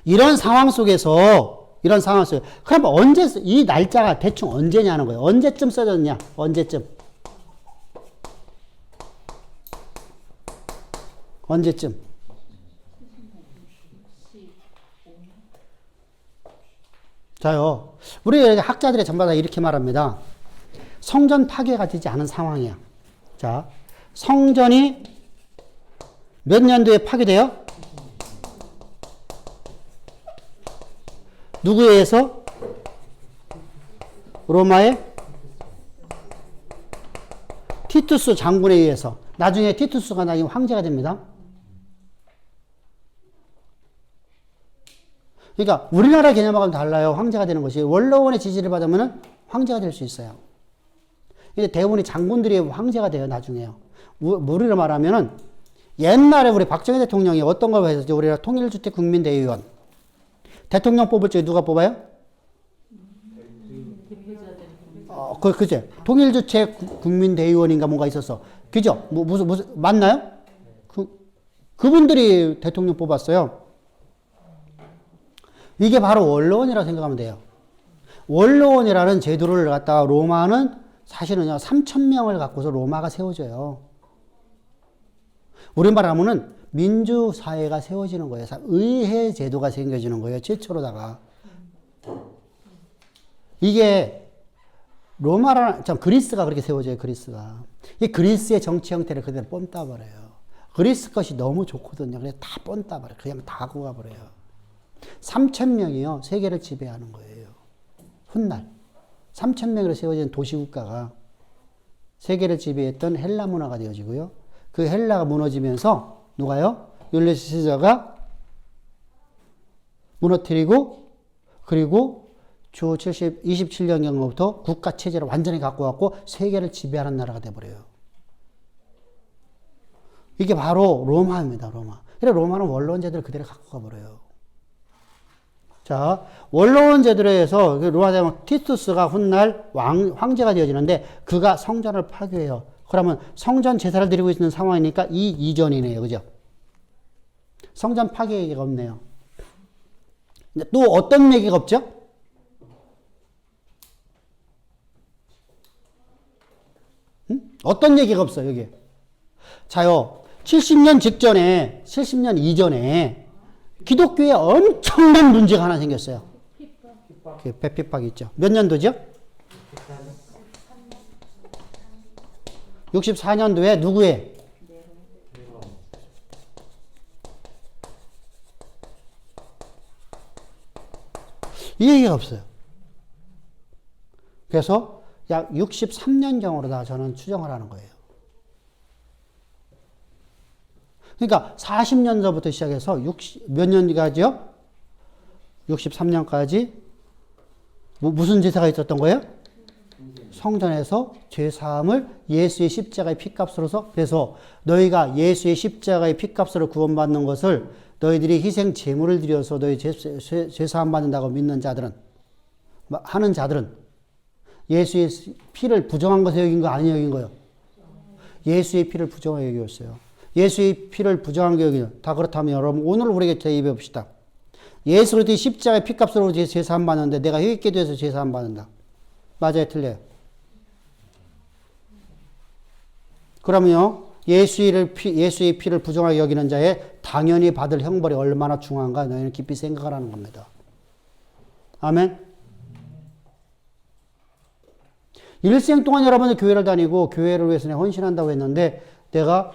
이런 상황 속에서 그럼 언제 이 날짜가 대충 언제냐는 거예요. 언제쯤 써졌냐? 언제쯤? 자요. 우리 학자들이 전부 다 이렇게 말합니다. 성전 파괴가 되지 않은 상황이야. 자, 성전이 몇 년도에 파괴돼요? 누구에 의해서? 로마의 티투스 장군에 의해서. 나중에 티투스가 나중에 황제가 됩니다. 그러니까 우리나라 개념하고는 달라요. 황제가 되는 것이. 원로원의 지지를 받으면 황제가 될 수 있어요. 근데 대부분이 장군들이 황제가 돼요. 나중에요. 우리로 말하면은 옛날에 우리 박정희 대통령이 어떤 걸 했었죠? 우리가 통일주택 국민대의원. 대통령 뽑을 때 누가 뽑아요? 그제 통일주택 국민대의원인가 뭔가 있었어. 그죠? 무슨 맞나요? 그분들이 대통령 뽑았어요. 이게 바로 원로원이라고 생각하면 돼요. 원로원이라는 제도를 갖다가 로마는 사실은요 3,000명을 갖고서 로마가 세워져요. 우리말 하면은 민주사회가 세워지는 거예요. 의회 제도가 생겨지는 거예요. 최초로다가. 이게 그리스가 그렇게 세워져요. 그리스가. 이 그리스의 정치 형태를 그대로 뽐따 버려요. 그리스 것이 너무 좋거든요. 그래서 다 뽐따 버려요. 그냥 다 구가 버려요. 3,000명이요. 세계를 지배하는 거예요. 훗날. 3,000명으로 세워진 도시국가가 세계를 지배했던 헬라 문화가 되어지고요. 그 헬라가 무너지면서 누가요? 율리우스 시저가 무너뜨리고 그리고 주 27년경부터 국가 체제를 완전히 갖고 왔고 세계를 지배하는 나라가 돼버려요. 이게 바로 로마입니다. 로마. 그래 로마는 원로원 제도를 그대로 갖고 가버려요. 자, 원로원 제도로 해서 로마 대왕 티투스가 훗날 황제가 되어지는데 그가 성전을 파괴해요. 그러면 성전 제사를 드리고 있는 상황이니까 이 이전이네요. 그죠? 성전 파괴 얘기가 없네요. 근데 또 어떤 얘기가 없죠? 어떤 얘기가 없어요, 여기. 자요, 70년 이전에 기독교에 엄청난 문제가 하나 생겼어요. 배핍박이 있죠. 몇 년도죠? 64년도에 누구의? 이 얘기가 없어요. 그래서 약 63년경으로 다 저는 추정을 하는 거예요. 그러니까 40년 전부터 시작해서 몇 년까지요? 63년까지 무슨 제사가 있었던 거예요? 성전에서 죄사함을 예수의 십자가의 피값으로서 그래서 너희가 예수의 십자가의 피값으로 구원받는 것을 너희들이 희생 제물을 드려서 너희 죄사함 받는다고 믿는 자들은 하는 자들은 예수의 피를 부정한 것에 여긴 거 아니 여긴 거요? 예수의 피를 부정하게 여겼어요. 예수의 피를 부정한 게 여기요. 다 그렇다면 여러분 오늘 우리에게 대입해 봅시다. 예수 그리스도의 십자가의 피값으로 죄사함 받는데 내가 회개께 돼서 죄사함 받는다. 맞아요, 틀려요? 그러면요, 예수의 피를 부정하게 여기는 자의 당연히 받을 형벌이 얼마나 중요한가 너희는 깊이 생각하라는 겁니다. 아멘? 일생 동안 여러분들 교회를 다니고 교회를 위해서 내가 헌신한다고 했는데 내가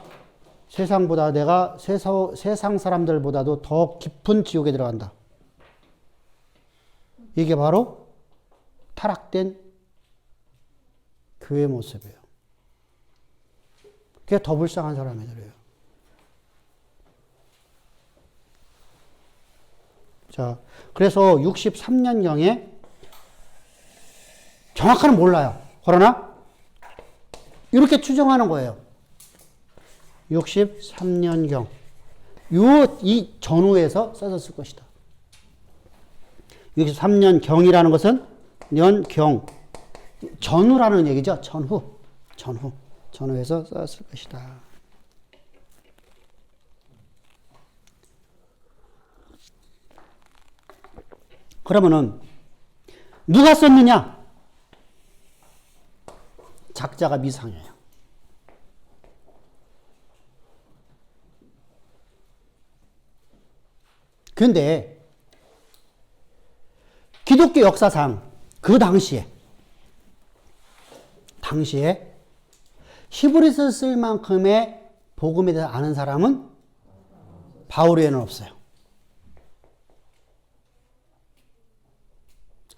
세상 사람들보다도 더 깊은 지옥에 들어간다. 이게 바로 타락된 교회 모습이에요. 그게 더 불쌍한 사람이들이에요. 자, 그래서 63년경에 정확하는 몰라요. 그러나 이렇게 추정하는 거예요. 63년경. 이 전후에서 써졌을 것이다. 63년경이라는 것은 년경. 전후라는 얘기죠. 전후에서 써졌을 것이다. 그러면은 누가 썼느냐? 작자가 미상이에요. 그런데 기독교 역사상 그 당시에 히브리서 쓸 만큼의 복음에 대해서 아는 사람은 바울 외에는 없어요.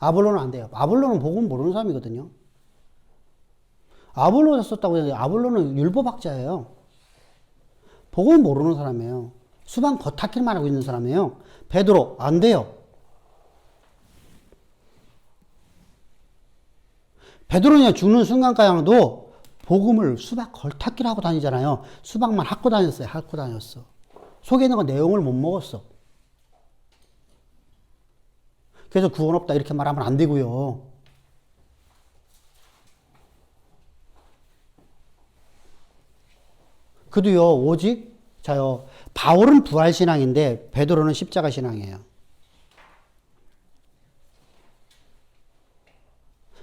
아볼로는 안 돼요. 아볼로는 복음 모르는 사람이거든요. 아볼로가 썼다고 했는데 아볼로는 율법학자예요. 복음 모르는 사람이에요. 수반 겉핥기만 하고 있는 사람이에요. 베드로 안 돼요. 베드로는 죽는 순간까지도 복음을 수박 걸탁기를 하고 다니잖아요. 수박만 갖고 다녔어. 속에 있는 건 내용을 못 먹었어. 그래서 구원 없다 이렇게 말하면 안 되고요. 그도요, 오직, 바울은 부활신앙인데, 베드로는 십자가신앙이에요.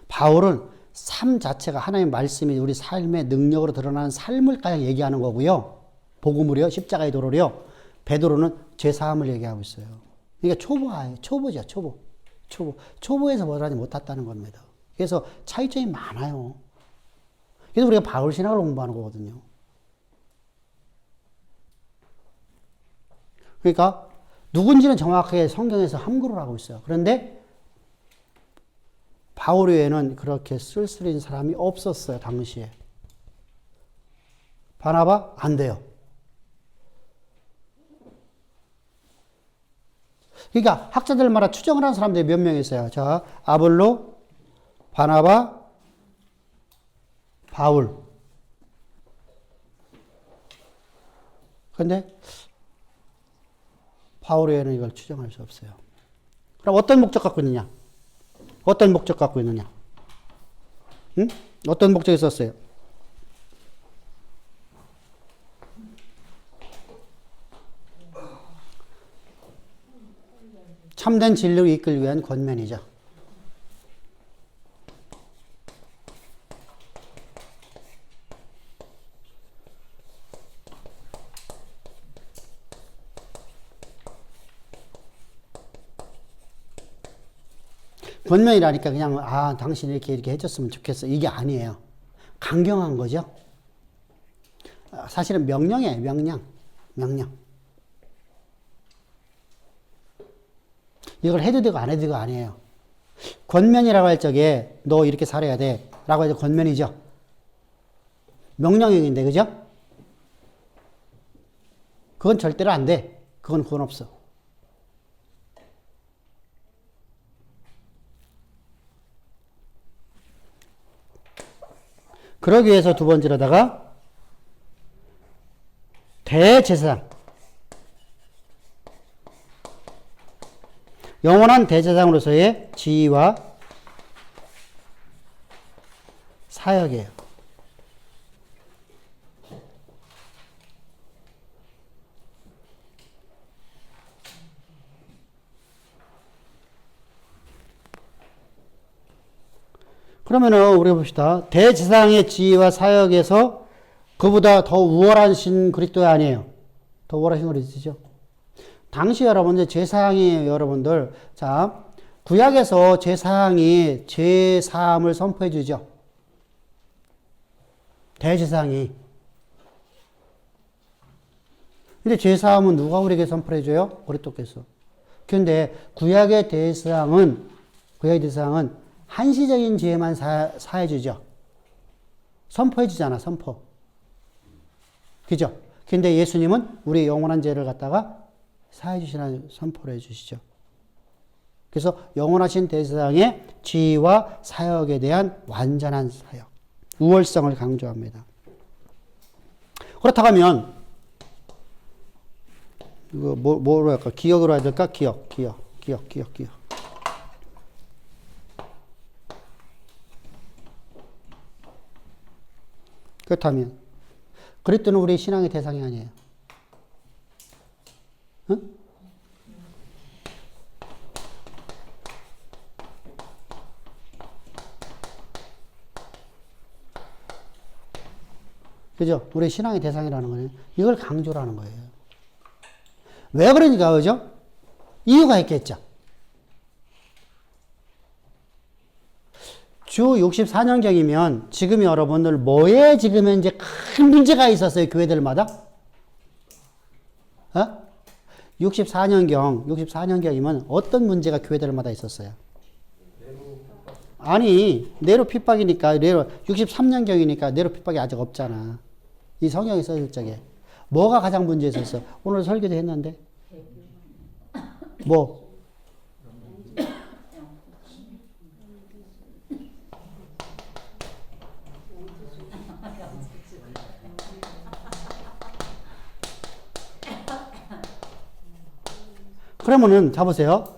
바울은 삶 자체가 하나님의 말씀이 우리 삶의 능력으로 드러나는 삶을 가장 얘기하는 거고요. 복음을요, 십자가의 도로요. 베드로는 죄사함을 얘기하고 있어요. 그러니까 초보죠, 초보에서 뭘 하지 못했다는 겁니다. 그래서 차이점이 많아요. 그래서 우리가 바울 신학을 공부하는 거거든요. 그러니까 누군지는 정확하게 성경에서 함구를 하고 있어요. 그런데 바울 외에는 그렇게 쓸쓸한 사람이 없었어요. 당시에. 바나바 안 돼요. 그러니까 학자들마다 추정을 하는 사람들이 몇 명 있어요. 자, 아볼로, 바나바, 바울. 그런데 바울 외에는 이걸 추정할 수 없어요. 그럼 어떤 목적 갖고 있느냐? 응? 어떤 목적이 있었어요? 참된 진리를 이끌기 위한 권면이죠. 권면이라니까 그냥 당신이 이렇게 해줬으면 좋겠어 이게 아니에요. 강경한 거죠. 사실은 명령이에요. 명령. 이걸 해도 되고 안 해도 되고 아니에요. 권면이라고 할 적에 너 이렇게 살아야 돼 라고 해서 권면이죠. 명령형인데 그죠? 그건 절대로 안 돼. 그건 없어. 그러기 위해서 두 번째로다가 대제사장, 영원한 대제사장으로서의 지위와 사역이에요. 그러면은 우리가 봅시다. 대제사장의 지위와 사역에서 그보다 더 우월하신 그리스도 아니에요. 더 우월하신 그리스도죠. 당시 여러분들 제사장이 여러분들 자 구약에서 제사장이 제사함을 선포해 주죠. 대제사장이. 근데 제사함은 누가 우리에게 선포해 줘요? 그리스도께서. 그런데 구약의 대제사장은 한시적인 죄만 사해 주죠. 선포해 주잖아, 선포. 그죠? 근데 예수님은 우리 영원한 죄를 갖다가 사해 주시는 선포를 해 주시죠. 그래서 영원하신 대제사장의 지위와 사역에 대한 완전한 사역, 우월성을 강조합니다. 그렇다고 하면 이거 뭐로 할까? 기억으로 해야 될까? 기억. 그렇다면 그리스도는 우리의 신앙의 대상이 아니에요. 응? 그죠? 우리의 신앙의 대상이라는 거예요. 이걸 강조라는 거예요. 왜 그러니까, 그죠? 이유가 있겠죠. 주 64년경이면 지금 여러분들 뭐에 지금 현재 큰 문제가 있었어요, 교회들마다? 64년경이면 어떤 문제가 교회들마다 있었어요? 아니, 네로 핍박이니까, 63년경이니까 네로 핍박이 아직 없잖아. 이 성경이 써질 적에. 뭐가 가장 문제 있었어? 오늘 설교도 했는데. 뭐? 그러면은, 자보세요.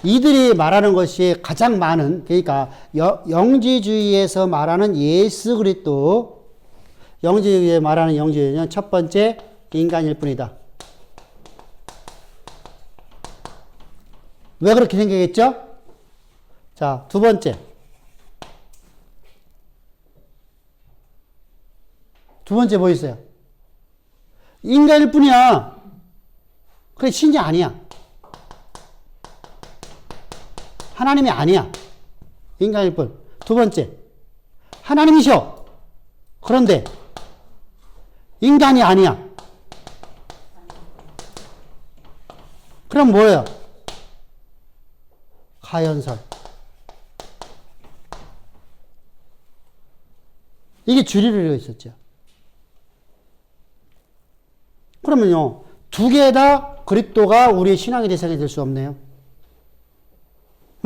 이들이 말하는 것이 가장 많은, 그러니까, 영지주의에서 말하는 예수 그리스도, 영지주의에 말하는 영지주의는 첫 번째, 인간일 뿐이다. 왜 그렇게 생각했죠? 자, 두 번째. 두 번째 뭐 있어요? 인간일 뿐이야. 그래, 신이 아니야. 하나님이 아니야. 인간일 뿐. 두 번째. 하나님이셔. 그런데 인간이 아니야. 그럼 뭐예요? 가연설. 이게 주리로 있었죠. 그러면요, 두 개 다 그리스도가 우리의 신앙의 대상이 될 수 없네요.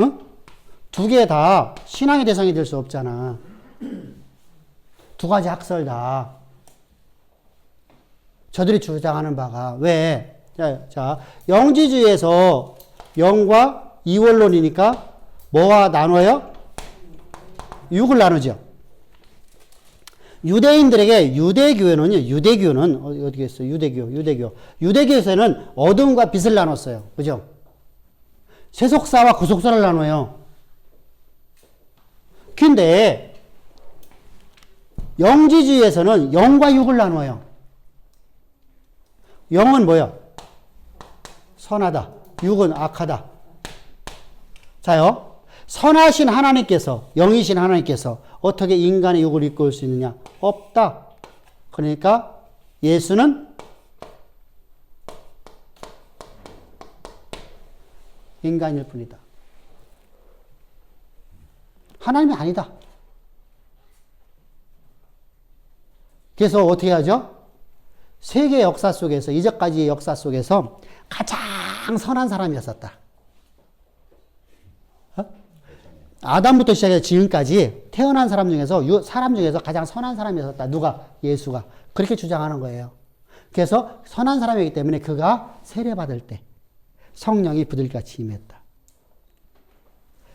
응? 두 개 다 신앙의 대상이 될 수 없잖아. 두 가지 학설 다. 저들이 주장하는 바가, 왜? 자, 영지주의에서 영과 이원론이니까 뭐와 나눠요? 육을 나누죠. 유대인들에게 유대교는 어떻게 했어요? 유대교에서는 어둠과 빛을 나눴어요. 그죠? 세속사와 구속사를 나눠요. 근데 영지주의에서는 영과 육을 나눠요. 영은 뭐야? 선하다. 육은 악하다. 자요. 선하신 하나님께서, 영이신 하나님께서 어떻게 인간의 육을 이끌 수 있느냐? 없다. 그러니까 예수는 인간일 뿐이다. 하나님이 아니다. 그래서 어떻게 하죠? 세계 역사 속에서, 이제까지의 역사 속에서 가장 선한 사람이었었다. 아담부터 시작해서 지금까지 태어난 사람 중에서 가장 선한 사람이었다. 누가? 예수가. 그렇게 주장하는 거예요. 그래서 선한 사람이기 때문에 그가 세례받을 때 성령이 부들같이 임했다.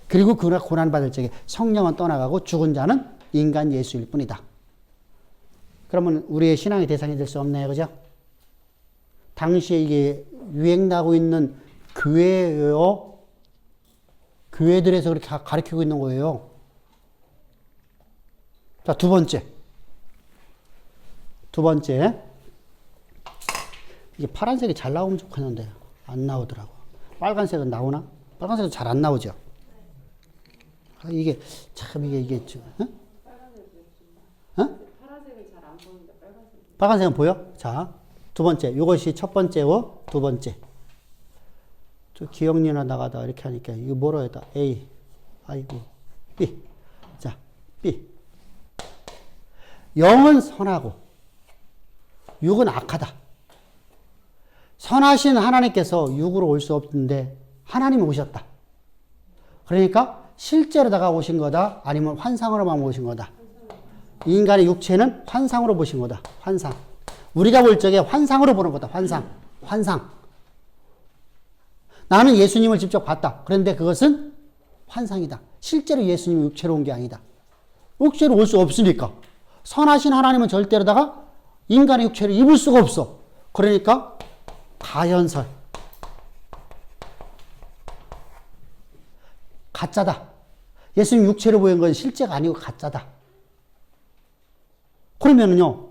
그리고 그가 고난받을 적에 성령은 떠나가고 죽은 자는 인간 예수일 뿐이다. 그러면 우리의 신앙의 대상이 될 수 없네요. 그죠? 당시에 이게 유행나고 있는 교회예요. 교회들에서 그렇게 가르치고 있는 거예요. 자, 두 번째. 이게 파란색이 잘 나오면 좋겠는데 안 나오더라고. 빨간색은 나오나? 빨간색은 잘 안 나오죠. 아, 이게 참 이게 좀, 응? 파란색은 잘 안 보이는데 빨간색. 빨간색은 보여? 자, 두 번째. 이것이 첫 번째고 두 번째. 저 기억리나 나가다 이렇게 하니까 이거 뭐로 했다? A. 아이고. B. 자, B. 0은 선하고 6은 악하다. 선하신 하나님께서 6으로 올 수 없는데 하나님이 오셨다. 그러니까 실제로다가 오신 거다. 아니면 환상으로만 오신 거다. 인간의 육체는 환상으로 보신 거다. 환상. 우리가 볼 적에 환상으로 보는 거다. 환상. 나는 예수님을 직접 봤다. 그런데 그것은 환상이다. 실제로 예수님이 육체로 온 게 아니다. 육체로 올 수 없으니까. 선하신 하나님은 절대로다가 인간의 육체를 입을 수가 없어. 그러니까 가연설. 가짜다. 예수님 육체로 보인 건 실제가 아니고 가짜다. 그러면은요,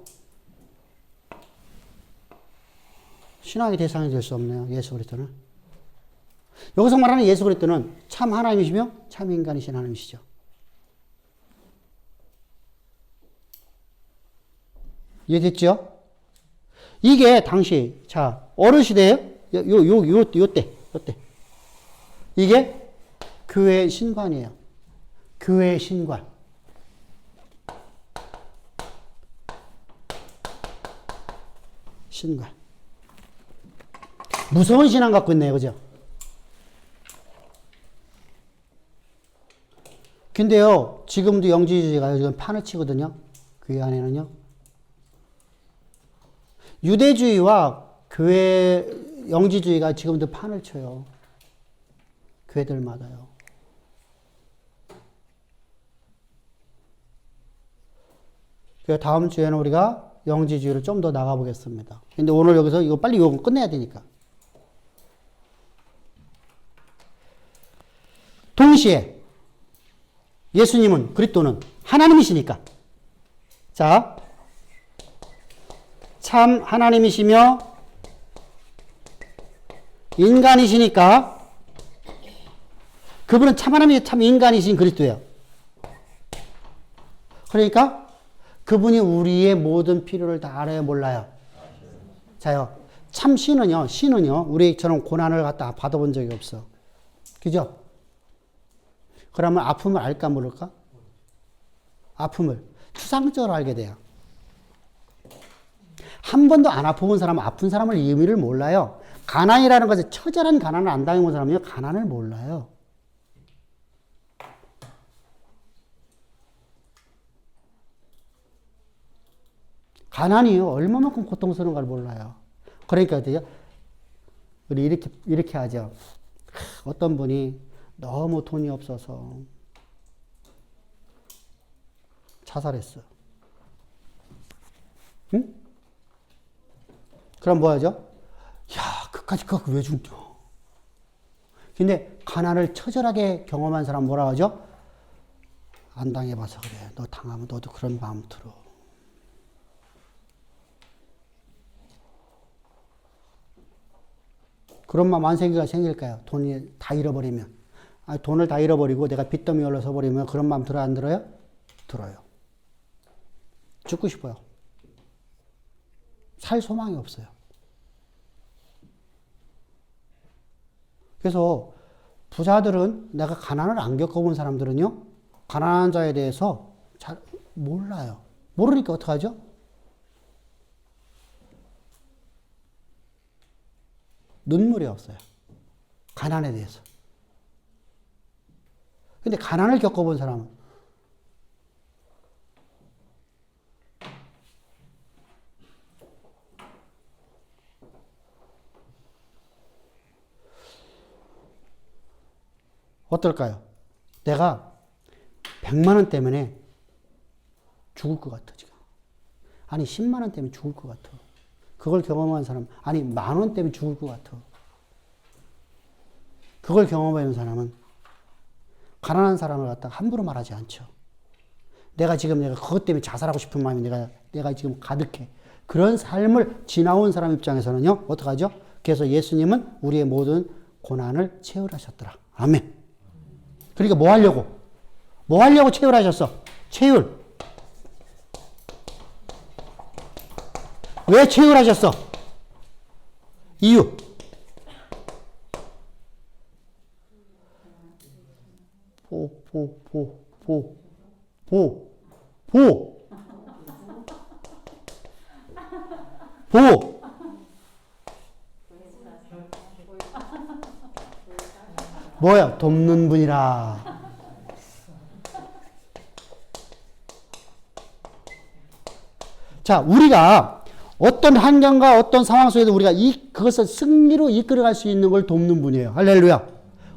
신앙의 대상이 될 수 없네요. 예수 그리스도는. 여기서 말하는 예수 그리스도는 참 하나님이시며 참 인간이신 하나님이시죠. 이해됐죠? 이게 당시, 자, 어느 시대예요? 요때. 이게 교회의 신관이에요. 교회의 신관. 신관. 무서운 신앙 갖고 있네요. 그죠? 근데요, 지금도 영지주의가 요즘 판을 치거든요. 교회 안에는요. 유대주의와 교회 영지주의가 지금도 판을 쳐요. 교회들마다요. 그래서 다음 주에는 우리가 영지주의를 좀 더 나가보겠습니다. 근데 오늘 여기서 이거 빨리 이거 끝내야 되니까. 동시에 예수님은 그리스도는 하나님이시니까. 자, 참 하나님이시며 인간이시니까 그분은 참 하나님이시며 참 인간이신 그리스도예요. 그러니까 그분이 우리의 모든 필요를 다 알아요, 몰라요? 자요. 참 신은요, 우리처럼 고난을 갖다 받아본 적이 없어. 그죠? 그러면 아픔을 알까 모를까? 아픔을 추상적으로 알게 돼요. 한 번도 안 아파본 사람은 아픈 사람을 의미를 몰라요. 가난이라는 것에 처절한 가난을 안 당해본 사람은요, 가난을 몰라요. 가난이요, 얼마만큼 고통스러운가를 몰라요. 그러니까 어때요? 우리 이렇게 하죠. 어떤 분이 너무 돈이 없어서 자살했어. 응? 그럼 뭐 하죠? 야, 그까지 그거 왜 죽냐? 근데 가난을 처절하게 경험한 사람 뭐라 하죠? 안 당해봐서 그래. 너 당하면 너도 그런 마음 들어. 그런 마음 안 생길까요? 돈이 다 잃어버리면. 아니, 돈을 다 잃어버리고 내가 빚더미 올라서 버리면 그런 마음 들어요? 안 들어요? 들어요. 죽고 싶어요. 살 소망이 없어요. 그래서 부자들은 내가 가난을 안 겪어본 사람들은요, 가난한 자에 대해서 잘 몰라요. 모르니까 어떡하죠? 눈물이 없어요. 가난에 대해서. 근데 가난을 겪어본 사람은 어떨까요? 내가 100만 원 때문에 죽을 것 같아, 지금. 아니, 10만 원 때문에 죽을 것 같아. 그걸 경험한 사람, 아니, 10,000원 때문에 죽을 것 같아. 그걸 경험해본 사람은 가난한 사람을 갖다가 함부로 말하지 않죠. 내가 지금 내가 그것 때문에 자살하고 싶은 마음이 내가 지금 가득해. 그런 삶을 지나온 사람 입장에서는요, 어떡하죠? 그래서 예수님은 우리의 모든 고난을 채울하셨더라. 아멘. 그러니까 뭐 하려고? 뭐 하려고 채울하셨어? 채울. 왜 채울하셨어? 이유. 보. 뭐야? 돕는 분이라. 자, 우리가 어떤 환경과 어떤 상황 속에서 우리가 그것을 승리로 이끌어갈 수 있는 걸 돕는 분이에요. 할렐루야.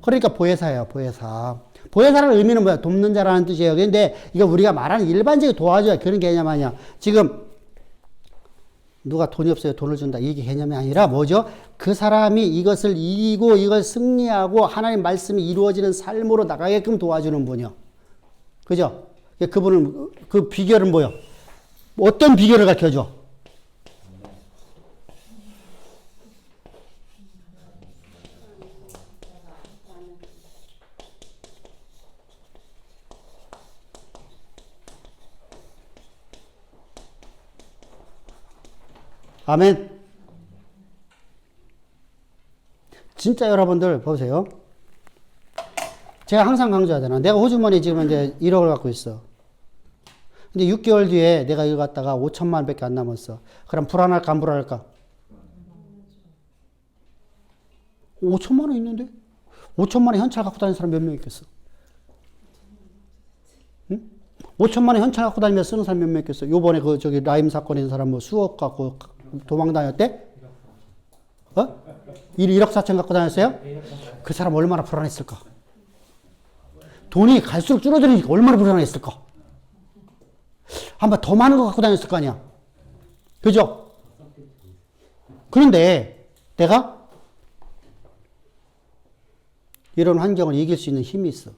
그러니까 보혜사예요, 보혜사. 보혜사라는 의미는 뭐야? 돕는 자라는 뜻이에요. 근데 이거 우리가 말하는 일반적인 도와줘야 그런 개념 아니야. 지금 누가 돈이 없어요, 돈을 준다. 이게 개념이 아니라 뭐죠? 그 사람이 이것을 이기고 이걸 승리하고 하나님 말씀이 이루어지는 삶으로 나가게끔 도와주는 분이요. 그죠? 그분은 그 비결은 뭐요? 어떤 비결을 가르쳐줘? 아멘. 진짜 여러분들 보세요. 제가 항상 강조하잖아. 내가 호주머니 지금 이제 1억을 갖고 있어. 근데 6개월 뒤에 내가 이거 갖다가 5천만 원밖에 안 남았어. 그럼 불안할까 안 불안할까? 5천만 원 있는데? 5천만 원 현찰 갖고 다니는 사람 몇 명 있겠어? 응? 5천만 원 현찰 갖고 다니면서 쓰는 사람 몇 명 있겠어? 요번에 저기 라임 사건에 있는 사람 뭐 수억 갖고 도망 다녔대? 1억 4천 갖고 다녔어요? 그 사람 얼마나 불안했을까? 돈이 갈수록 줄어들으니까 얼마나 불안했을까? 한번 더 많은 거 갖고 다녔을 거 아니야? 그죠? 그런데 내가 이런 환경을 이길 수 있는 힘이 있어.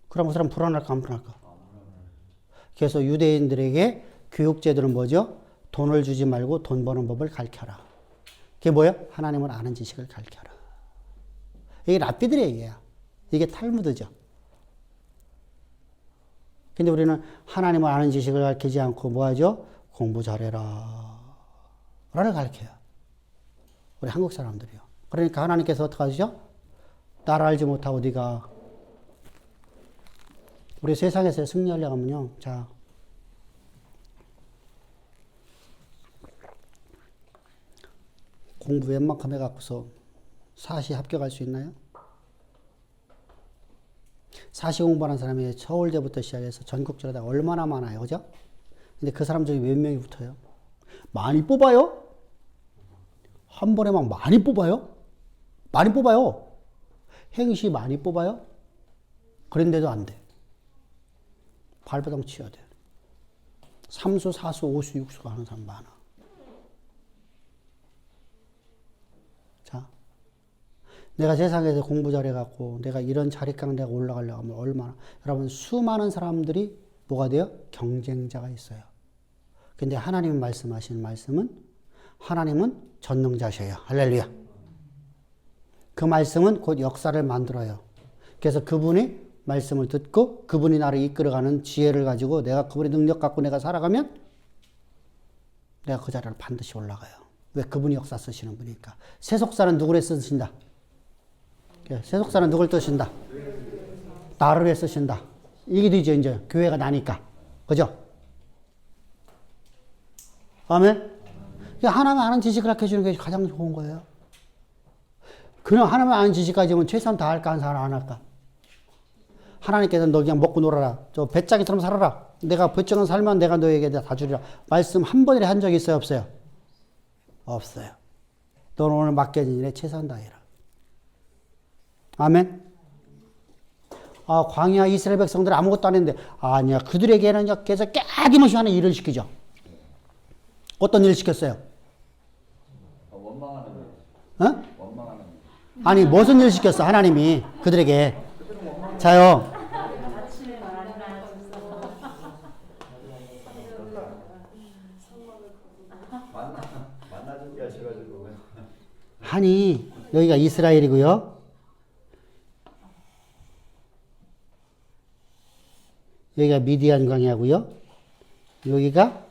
그럼 그 사람 불안할까 안 불안할까? 그래서 유대인들에게 교육제도는 뭐죠? 돈을 주지 말고 돈 버는 법을 가르쳐라. 그게 뭐예요? 하나님을 아는 지식을 가르쳐라. 이게 랍비들의 얘기야. 이게 탈무드죠. 근데 우리는 하나님을 아는 지식을 가르치지 않고 뭐 하죠? 공부 잘해라. 라를 가르쳐요. 우리 한국 사람들이요. 그러니까 하나님께서 어떻게 하시죠? 나를 알지 못하고 네가 우리 세상에서 승리하려고 하면요. 자, 공부 웬만큼 해갖고서 사시 합격할 수 있나요? 사시 공부하는 사람이 서울대부터 시작해서 전국적으로 얼마나 많아요. 그죠? 근데 그 사람 중에 몇 명이 붙어요? 많이 뽑아요? 한 번에 막 많이 뽑아요? 많이 뽑아요. 행시 많이 뽑아요? 그런데도 안 돼. 발버둥 치어야 돼. 3수, 4수, 5수, 6수가 하는 사람 많아. 자, 내가 세상에서 공부 잘해갖고 내가 이런 자리강 내가 올라가려고 하면 얼마나, 여러분 수많은 사람들이 뭐가 돼요? 경쟁자가 있어요. 근데 하나님 말씀하시는 말씀은 하나님은 전능자셔요. 할렐루야. 그 말씀은 곧 역사를 만들어요. 그래서 그분이 말씀을 듣고 그분이 나를 이끌어가는 지혜를 가지고 내가 그분의 능력 갖고 내가 살아가면 내가 그 자리를 반드시 올라가요. 왜? 그분이 역사 쓰시는 분이니까. 세속사는 누구를 쓰신다? 세속사는 누굴 쓰신다? 나를 왜 쓰신다? 이게 되죠. 이제 교회가 나니까. 그죠? 아멘? 하나님 아는 지식을 가르쳐주는 게 가장 좋은 거예요. 그냥 하나님 아는 지식 가지고는 최선 다할까 한 사람 안 할까? 하나님께서 너 그냥 먹고 놀아라. 저 배짱이처럼 살아라. 내가 배짱은 살면 내가 너에게 다 주리라. 말씀 한 번이라 한 적이 있어요? 없어요? 없어요. 너는 오늘 맡겨진 일에 최선 다해라. 아멘? 아, 광야 이스라엘 백성들 아무것도 안 했는데, 아니야. 그들에게는 계속 깨김없이 하는 일을 시키죠. 어떤 일을 시켰어요? 원망하는 거. 어? 원망하는 거. 아니, 무슨 일을 시켰어? 하나님이 그들에게. 자요. 만나 준비하셔가지고. 한이 여기가 이스라엘이고요. 여기가 미디안 광야고요. 여기가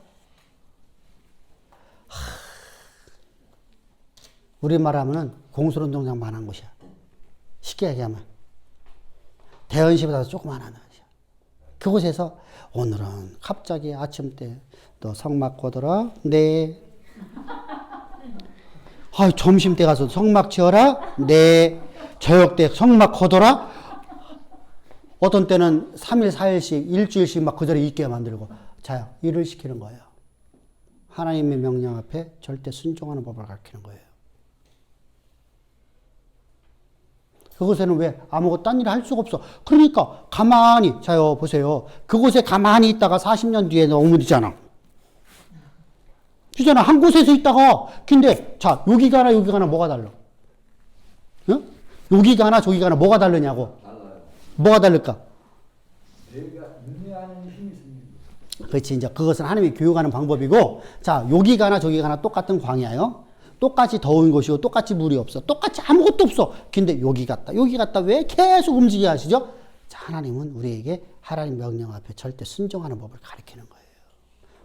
우리말 하면은 공설운동장 만한 곳이야. 쉽게 얘기하면 대연시보다 조그만한 곳이야. 그곳에서 오늘은 갑자기 아침 때 너 성막 거둬라. 네. 아, 점심 때 가서 성막 치워라. 네. 저녁 때 성막 거둬라. 어떤 때는 3일, 4일씩, 일주일씩 막 그대로 있게 만들고 자요. 일을 시키는 거예요. 하나님의 명령 앞에 절대 순종하는 법을 가르치는 거예요. 그곳에는 왜 아무것도 딴 일을 할 수가 없어. 그러니까 가만히 자요 보세요. 그곳에 가만히 있다가 40년 뒤에 오면 되잖아. 그잖아. 한 곳에서 있다가 근데 자 여기가 하나 여기가 하나 뭐가 달라? 응? 여기가 하나 저기가 하나 뭐가 다르냐고. 달라요. 뭐가 다를까? 내가 인내하는 힘이 있습니다. 그렇지. 이제 그것은 하나님이 교육하는 방법이고, 자, 여기가 하나 저기가 하나 똑같은 광야요. 똑같이 더운 곳이고, 똑같이 물이 없어. 똑같이 아무것도 없어. 근데 여기 갔다 왜 계속 움직이게 하시죠? 자, 하나님은 우리에게 하나님 명령 앞에 절대 순종하는 법을 가르치는 거예요.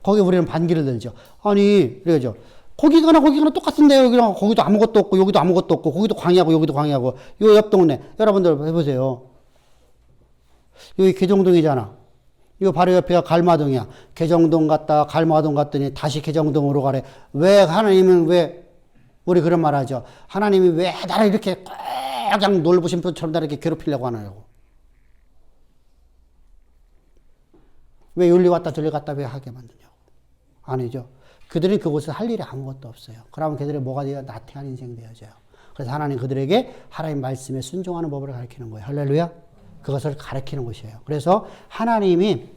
거기에 우리는 반기를 들죠. 아니, 그러죠. 거기가 하나 똑같은데, 여기랑 거기도 아무것도 없고, 여기도 아무것도 없고, 거기도 광야고, 여기도 광야고, 요 옆 동네. 여러분들 해보세요. 여기 개정동이잖아. 이거 바로 옆에가 갈마동이야. 개정동 갔다가 갈마동 갔더니 다시 개정동으로 가래. 왜 하나님은 왜 우리 그런 말 하죠. 하나님이 왜 나를 이렇게 그냥 놀부신 표처럼 나를 이렇게 괴롭히려고 하냐고. 왜 여기 왔다 저리 갔다 왜 하게 만드냐고. 아니죠. 그들은 그곳에 할 일이 아무것도 없어요. 그러면 그들이 뭐가 돼요? 나태한 인생 되어져요. 그래서 하나님 그들에게 하나님 말씀에 순종하는 법을 가르치는 거예요. 할렐루야. 그것을 가르치는 것이에요. 그래서 하나님이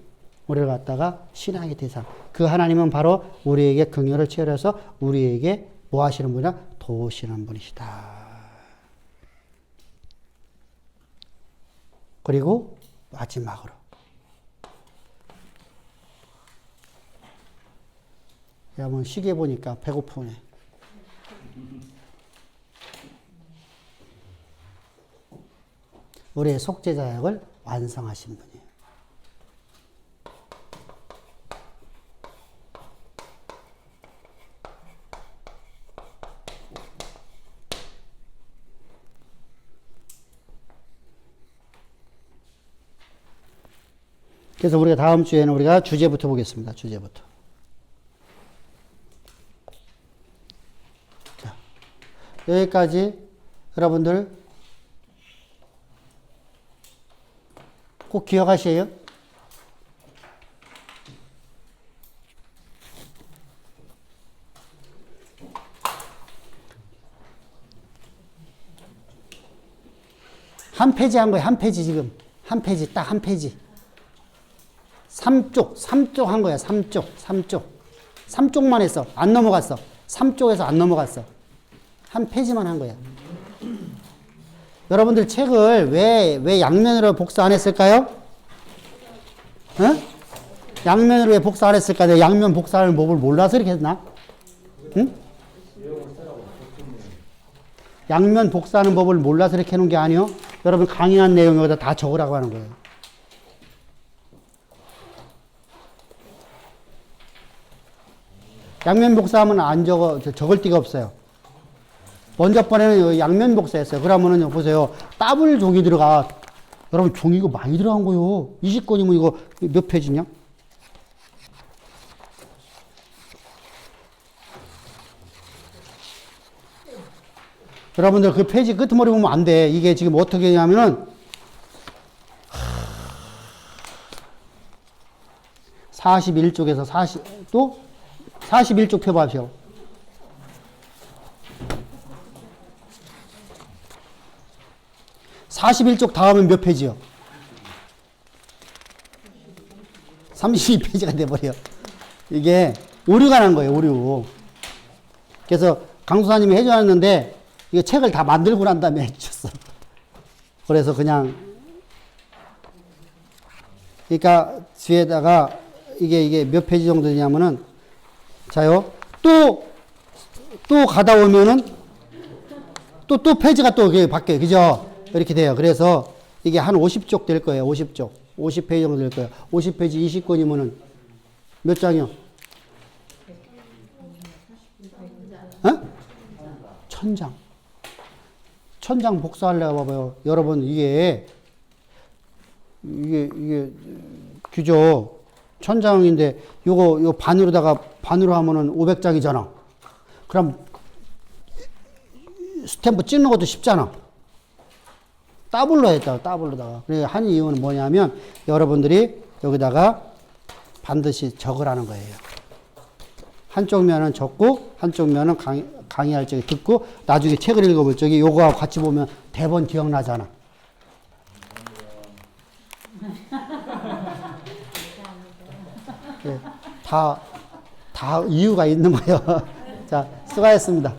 우리를 갖다가 신앙의 대상. 그 하나님은 바로 우리에게 긍휼을 체험해서 우리에게 뭐 하시는 분이야? 도우시는 분이시다. 그리고 마지막으로 한번 시계 보니까 배고프네. 우리의 속죄자약을 완성하신 분이에요. 그래서 우리가 다음 주에는 우리가 주제부터 보겠습니다. 주제부터. 자, 여기까지 여러분들 꼭 기억하세요. 한 페이지 한 거예요. 한 페이지 지금. 한 페이지, 딱 한 페이지. 3쪽 한 거야. 3쪽만 했어. 안 넘어갔어. 3쪽에서 안 넘어갔어. 한 페이지만 한 거야. 여러분들 책을 왜 양면으로 복사 안 했을까요? 어? 양면으로 왜 복사 안 했을까? 내가 양면 복사하는 법을 몰라서 이렇게 했나? 응? 양면 복사하는 법을 몰라서 이렇게 해놓은 게 아니요. 여러분 강의한 내용 여기다 다 적으라고 하는 거예요. 양면 복사하면 안 적을 데가 없어요. 먼저 번에는 양면 복사했어요. 그러면은 보세요. 더블 종이 들어가. 여러분 종이 이거 많이 들어간 거요. 20권이면 이거 몇 페이지냐? 여러분들 그 페이지 끄트머리 보면 안 돼. 이게 지금 어떻게 하냐면은 41쪽에서 41쪽 펴봐요. 41쪽 다음은 몇 페이지요? 32페이지가 돼버려. 이게 오류가 난 거예요, 오류. 그래서 강수사님이 해주셨는데, 이거 책을 다 만들고 난 다음에 해주셨어. 그래서 그냥, 그러니까 뒤에다가 이게 몇 페이지 정도 되냐면은, 자요. 또 가다 오면은 또 페이지가 또 바뀌어요. 그죠? 이렇게 돼요. 그래서 이게 한 50쪽 될 거예요. 50쪽. 50페이지 정도 될 거예요. 50페이지 20권이면은 몇 장이요? 어? 1000장. 1000장 복사하려고 봐봐요. 여러분, 이게 규조 1000장인데 요거 반으로 하면은 500장이잖아. 그럼 스탬프 찍는 것도 쉽잖아. 더블로 했다가 더블로다가. 그래 한 이유는 뭐냐면 여러분들이 여기다가 반드시 적으라는 거예요. 한쪽 면은 적고 한쪽 면은 강의할 적에 듣고 나중에 책을 읽어볼 적에 요거하고 같이 보면 대본 기억나잖아. 네, 다 이유가 있는 거예요. 자, 수고하셨습니다.